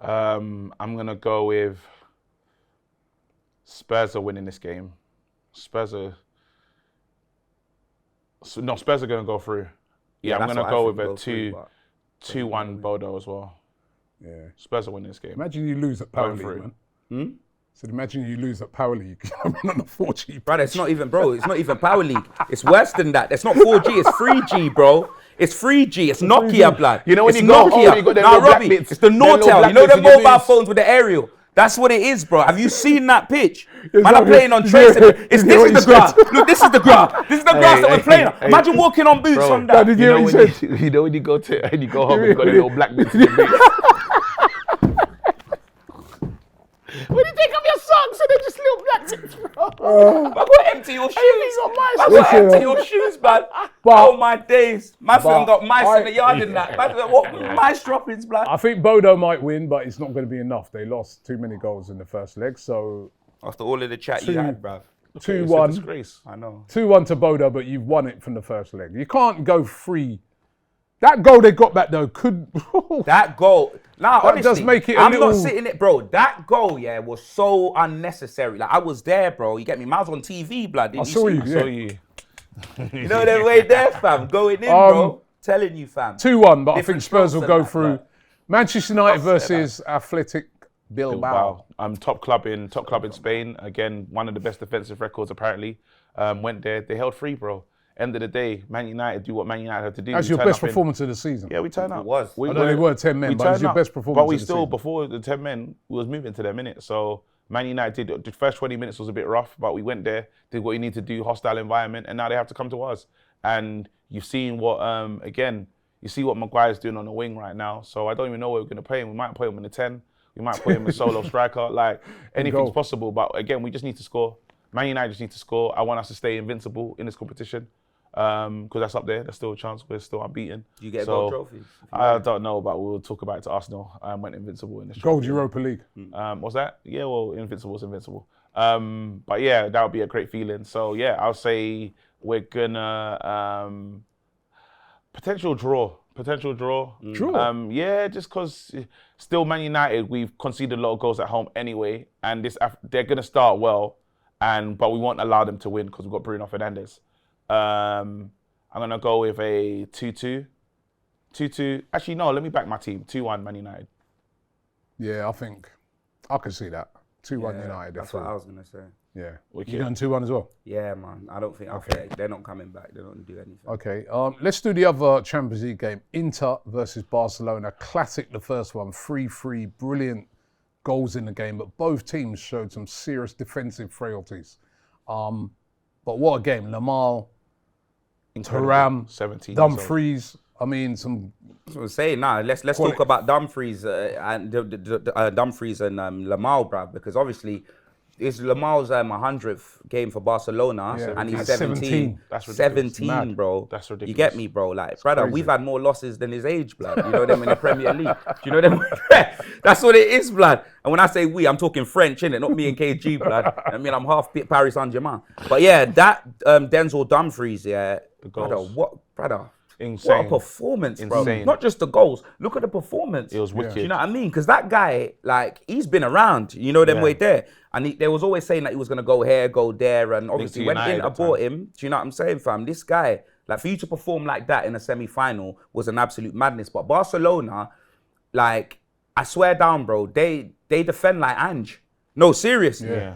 I'm going to go with Spurs are winning this game. Spurs are going to go through. Yeah, I'm that's going to what I go think with a go through, but- 2-1 Bodo as well. Yeah. Spurs are winning this game. Imagine you lose at Power Going League, through. man. So imagine you lose at Power League. I'm on the 4G. Brother, it's not even Power League. It's worse than that. It's not 4G, it's 3G, bro. It's 3G, it's Nokia, blood. You know when it's you go home, Nokia. you got them Nah, little black Robbie, bits. it's the Them little Nortel. black You know bits the in your mobile boots. phones with the aerial? That's what it is, bro. Have you seen that pitch? Man, I'm Robbie, playing on you Trace. know- This you know is what the he grass. Look, this is the grass. This is the grass that we're playing on. Imagine walking on boots Bro, on that. Did You you know, hear when what he said? you know when you go to and you go home and you got the little black bits in your boots. When you take off your socks and they're just little black bits, bro. I got empty your shoes. I got Listen, empty your shoes, man. Oh my days. My friend got mice in the yard in that. What mice droppings, blood? I think Bodo might win, but it's not going to be enough. They lost too many goals in the first leg, so After all of the chat you had, bruv. It's a 2-1. disgrace. I know. 2-1 to Bodo, but you've won it from the first leg. You can't go free. That goal they got back though could. That goal. Nah, honestly, does make it a I'm little- not sitting it, bro. That goal, yeah, was so unnecessary. Like I was there, bro. You get me? I was on TV, blood. Didn't I saw see you. me? So Yeah. you. You know that way there, fam. Going in, bro. Telling you, fam. 2-1, but I think Different Spurs will strokes go and that, through. but- Manchester United versus Athletic Bilbao. Top club in Spain. Again, one of the best defensive records apparently. Went there. They held 3, bro. End of the day, Man United do what Man United had to do. That's We your turn best up in- performance of the season. Yeah, we turn up. It was. I know they were 10 men, we but it was turn your up. best performance But we of the still, season. before the 10 men, we was moving to their minutes. So Man United did the first 20 minutes was a bit rough, but we went there, did what you need to do, hostile environment, and now they have to come to us. And you've seen what, you see what Maguire's doing on the wing right now. So I don't even know where we're going to play him. We might play him in the 10. We might play him in solo striker. Like, anything's goal. possible. But again, we just need to score. Man United just need to score. I want us to stay invincible in this competition. Because that's up there. There's still a chance. We're still unbeaten. You get a So, gold trophy. I don't know, but we'll talk about it to Arsenal. Went invincible in this. Gold trophy. Europa League. What's that? Yeah, well, invincible's invincible. But yeah, that would be a great feeling. So yeah, I'll say we're gonna potential draw. Draw? Yeah, just because still Man United, we've conceded a lot of goals at home anyway, and they're gonna start well, but we won't allow them to win because we've got Bruno Fernandes. I'm gonna go with a 2-2. 2-2. Actually, no. Let me back my team. 2-1 Man United. Yeah, I think I can see that. 2-1 United. That's what I was going to say. Yeah. Wicked. You going 2-1 as well? Yeah, man. I don't think they're not coming back. They're not going to do anything. Okay. Let's do the other Champions League game. Inter versus Barcelona. Classic, the first one. 3-3. Brilliant goals in the game, but both teams showed some serious defensive frailties. But what a game. Lamar, Thuram, 17. Dumfries. I mean, some. That's what I'm saying. Nah, let's talk about Dumfries and Dumfries and Lamau, bruv, because obviously it's Lamal's 100th game for Barcelona, Yeah, and he's and 17. That's ridiculous. 17, Mad. bro. That's ridiculous. You get me, bro? Like, brother, crazy. we've had more losses than his age, blood. You know them in the Premier League. Do you know them? That's what it is, blood. And when I say we, I'm talking French, innit? Not me and KG, blood. I mean, I'm half Paris Saint-Germain. But yeah, that Denzel Dumfries, yeah. Brother, goals. brother? Insane. What a performance, bro. Insane. Not just the goals. Look at the performance. It was wicked. Do you know what I mean? Because that guy, like, he's been around. You know them Yeah. way there. And they was always saying that he was going to go here, go there. And obviously, to when United Inter at bought him, do you know what I'm saying, fam? This guy, like, for you to perform like that in a semi-final was an absolute madness. But Barcelona, like, I swear down, bro, they defend like Ange. No, seriously. Yeah.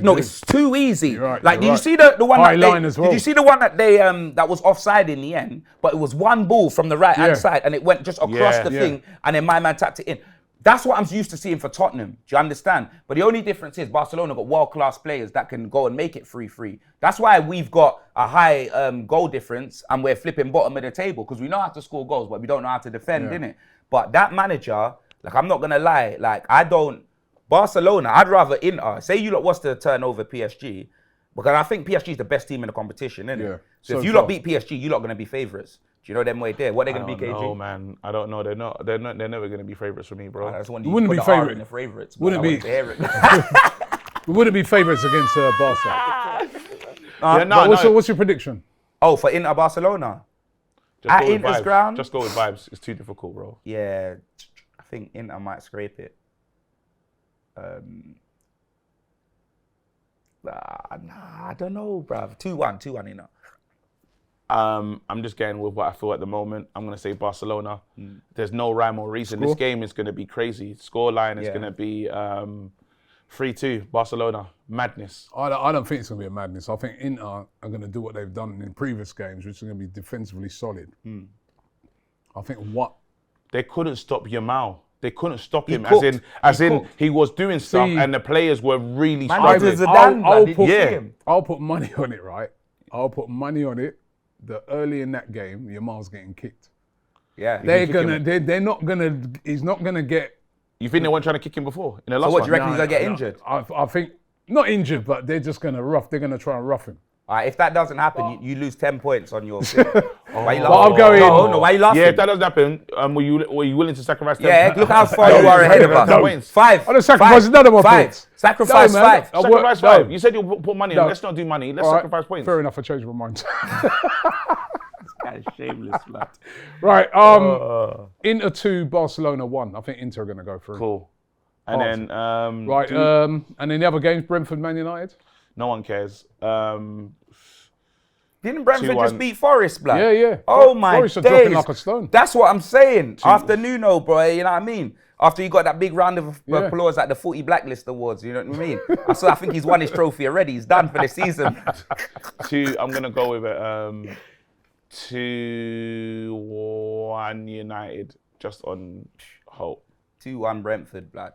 No, it's too easy. You're right, Like, you're did you right. see the one High that line as well. Did you see the one that they that was offside in the end? But it was one ball from the right hand Yeah. side, and it went just across the thing, and then my man tapped it in. That's what I'm used to seeing for Tottenham. Do you understand? But the only difference is Barcelona got world-class players that can go and make it 3-3. That's why we've got a high goal difference and we're flipping bottom of the table because we know how to score goals, but we don't know how to defend, innit? But that manager, like, I'm not going to lie, like, Barcelona, I'd rather Inter. Say you lot was to turn over PSG, because I think PSG is the best team in the competition, innit? Yeah. So if So you far. lot beat PSG, you lot going to be favourites. Do you know them way there? What are they going to be, KG? No, man. I don't know. They're not. They're never going to be favorites for me, bro. I just wanted It you wouldn't to be put the R favourite. in the favourites. Wouldn't but I be- wanted to hear it. We wouldn't be favourites against Barca. Yeah, But what's your prediction? Oh, for Inter Barcelona? Just at go with Inter's vibes. ground? Just go with vibes. It's too difficult, bro. Yeah, I think Inter might scrape it. I don't know, bruv. 2-1 Inter. I'm just going with what I feel at the moment. I'm going to say Barcelona. There's no rhyme or reason. Score? This game is going to be crazy. Scoreline is Yeah. going to be 3-2 Barcelona. Madness. I don't think it's going to be a madness. I think Inter are going to do what they've done in previous games, which is going to be defensively solid. I think They couldn't stop Yamal. They couldn't stop him. cooked. As He in, cooked. he was doing stuff, See- and the players were really Man, struggling. this is Zidane, I'll blood. Did put- you see yeah. him? I'll put money on it, right? I'll put money on it that early in that game, Yamal's getting kicked. Yeah. They're not gonna. He's not gonna get. You think they weren't trying to kick him before in the last what, one? do you reckon he's going to get injured? I think not injured, but they're just gonna rough. They're gonna try and rough him. All right, if that doesn't happen, you lose 10 points on your thing. Why you But I'm laughing? going- No, why you laughing? Yeah, if that doesn't happen, were you willing to sacrifice? Yeah, 10? look how far you are ahead of us. No. 5. I don't sacrifice none of my Five. points. Sacrifice No, man. 5. I work- Sacrifice no. 5. You said you'll put money No. on. Let's not do money. Let's All right, sacrifice points. Fair enough. I changed my mind. That's shameless, lad. Right. Inter 2, Barcelona 1. I think Inter are gonna go through. Cool. And then Right. And then the other games, Brentford, Man United. no one cares. Didn't Brentford 2-1. just beat Forest, blood? Yeah, yeah. Oh my Forest are days. dropping like a stone. That's what I'm saying. After Nuno, bro, you know what I mean? After he got that big round of Yeah. applause at the Footy Blacklist Awards, you know what I mean? I think he's won his trophy already. He's done for the season. I'm gonna go with it. 2-1 United, just on hope. 2-1 Brentford, blood.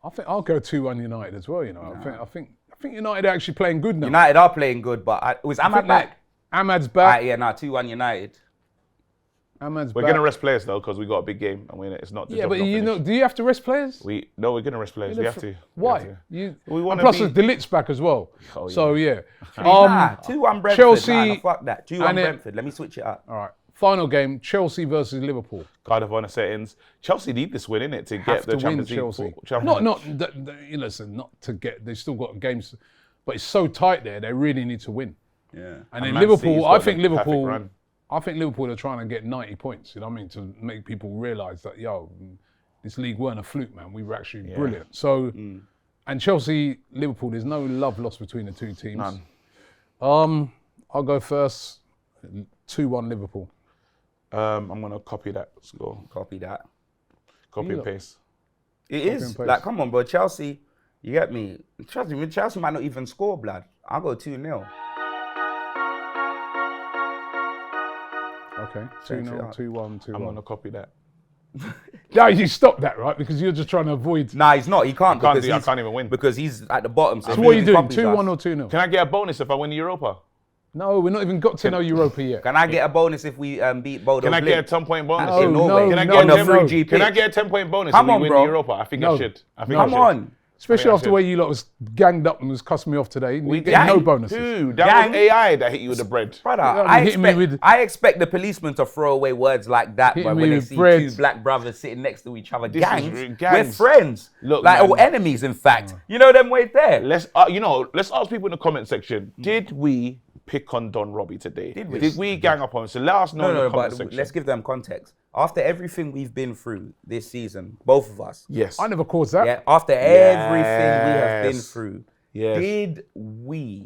I think I'll go 2-1 United as well. You know, I think United are actually playing good now. United are playing good, but was Ahmad back? Ahmad's back. Yeah, 2-1 United. Ahmad's We're back. gonna rest players though, because we got a big game, and it's not. The Yeah, job but not you know, finished. do you have to rest players? We're gonna rest players. We have to. Why? We You. wanna And plus, be- there's Delit's back as well. Oh, yeah. So yeah. 2-1 Brentford. Chelsea- Fuck that. 2-1 and it- Brentford. Let me switch it up. All right. Final game: Chelsea versus Liverpool. Guard of honor settings. Chelsea need this win, innit, to get Have the to win Champions Chelsea. League. Champions Not you listen. Not to get. They still got games, but it's so tight there. They really need to win. Yeah. And then Man City's Liverpool, got I the think perfect Liverpool. run. I think Liverpool are trying to get 90 points. You know what I mean? To make people realise that this league weren't a fluke, man. We were actually brilliant. So, and Chelsea, Liverpool. There's no love lost between the two teams. None. I'll go first. 2-1 Liverpool. I'm gonna copy that score. Copy that. Copy and paste. It and is. paste. Like, come on, bro. Chelsea, you get me? Trust me, Chelsea might not even score, blood. I'll go 2-0. Okay. Change it 2-0, up. 2-1, 2-1. I'm gonna copy that. Yeah, you stop that, right? Because you're just trying to avoid. Nah, he's not. He can't. Can't because do- I he's- can't even win. Because he's at the bottom. So if what are you he doing? copies 2-1 us- or 2-0? Can I get a bonus if I win the Europa? No, we're not even got to know Europa yet. Can I get a bonus if we beat Bodo Can I get a Glimt? 10-point bonus? In Norway. Can I no, get on a the no. 3G Can I pitch? get a 10-point bonus Come if on, we win bro. the Europa? I think No. I should. I think Come I should. on. Especially I after the should. way you lot was ganged up and was cussing me off today. We get gang? no bonuses. Who? That Gang? was AI that hit you with the bread. Brother, Yeah, I hitting me expect, with- I expect the policeman to throw away words like that Hitting but me when they with see bread. two black brothers sitting next to each other. This is Gangs. We're gangs. friends. Look, like, man. or enemies, in fact. You know them way there. Let's ask people in the comment section. Did we pick on Don Robbie today? Did we? Did we gang up on him? So let us know in the No, comment but section. let's give them context. After everything we've been through this season, both of us. Yes. I never caused that. Yeah, after everything we have been Yes. through, Yes. did we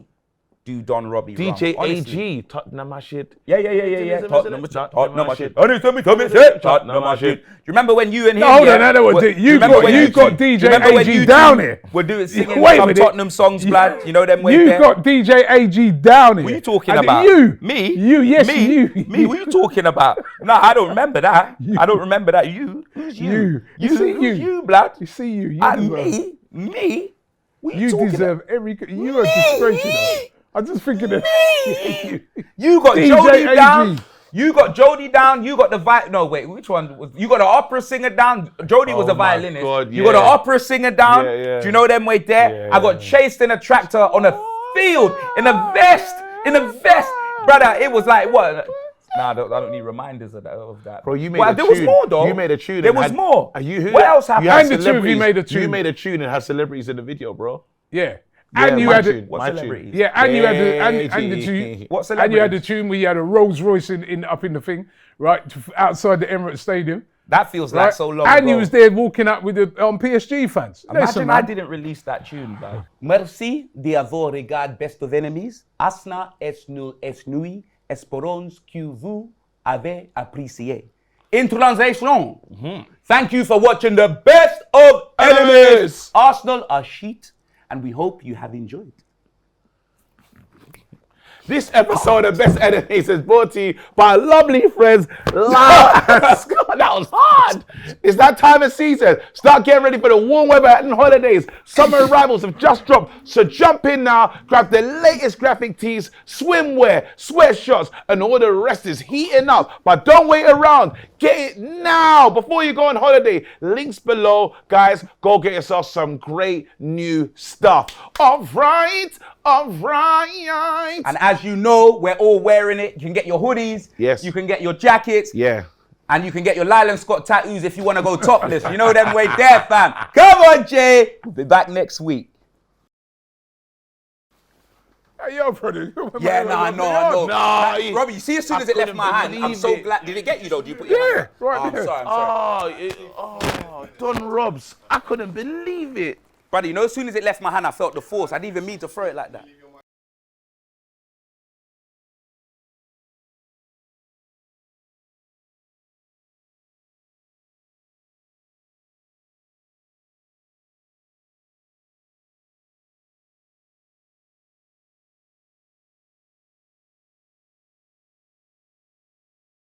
do Don Robbie wrong. DJ Honestly. AG, Tottenham my shit. Yeah. Isn't it? Tottenham my shit. shit. Honey, tell me, shit. Tottenham my shit. Do you remember when you and him? No, hold yeah, on, I know what were- you do remember when got do you DJ remember when AG you down two here. We're doing singing Wait a some minute. Tottenham songs, blood. You know them way You there. got DJ AG down here. What are you talking And about? You. Me? You, yes, me? you. Me? What are you talking about? No, I don't remember that. I don't remember that. You? Who's you? You see Who's you. you, blood? You see you. You And deserve, me? What you talking deserve every... You are disgraced, you know. I'm just thinking that... You got DJ Jody AG. down. You got Jody down. You got the No, wait. Which one? You got the opera singer down. Jody was Oh a my violinist. God, You got the yeah. opera singer down. Yeah. Do you know them way there? Yeah, I got chased in a tractor on a field in a vest. Brother, it was like what? Nah, I don't need reminders of that. Bro, you made Well, a there tune. was more though. You made a tune. There and was had- more. Are you What else happened? You had And the two of you celebrities. made a tune. You made a tune and had celebrities in the video, bro. Yeah. Yeah, And you my had... tune, What my tune. celebrities? Yeah, and you had the and the two. What And you had the celebrities? tune where you had a Rolls Royce up in the thing, right outside the Emirates Stadium. That feels Right? like so long and ago. you was there walking up with the PSG fans. Listen, Imagine I man. didn't release that tune, man. Merci d'avoir regardé Best of Enemies. Asna es nous, espérons que vous avez apprécié. In translation, thank you for watching the Best of Enemies. Arsenal are shit, and we hope you have enjoyed. This episode of Best Enemies is brought to you by lovely friends, Loud and Scott. That was hard. It's that time of season. Start getting ready for the warm weather and holidays. Summer arrivals have just dropped, so jump in now, grab the latest graphic tees, swimwear, sweatshirts, and all the rest is heating up. But don't wait around. Get it now before you go on holiday. Links below, guys. Go get yourself some great new stuff. All right. And as you know, we're all wearing it. You can get your hoodies. Yes. You can get your jackets. Yeah. And you can get your Lylan Scott tattoos if you want to go topless. You know them way there, fam. Come on, Jay. We'll be back next week. Hey, yo, brother. Yeah, I know. Nah, Robbie, you see, as soon as it left my hand, I'm believe so it. glad. Did it get you though? Did you put your hand? right Oh, I'm there. sorry. Don Robs. I couldn't believe it. Brother, you know, as soon as it left my hand, I felt the force. I didn't even mean to throw it like that.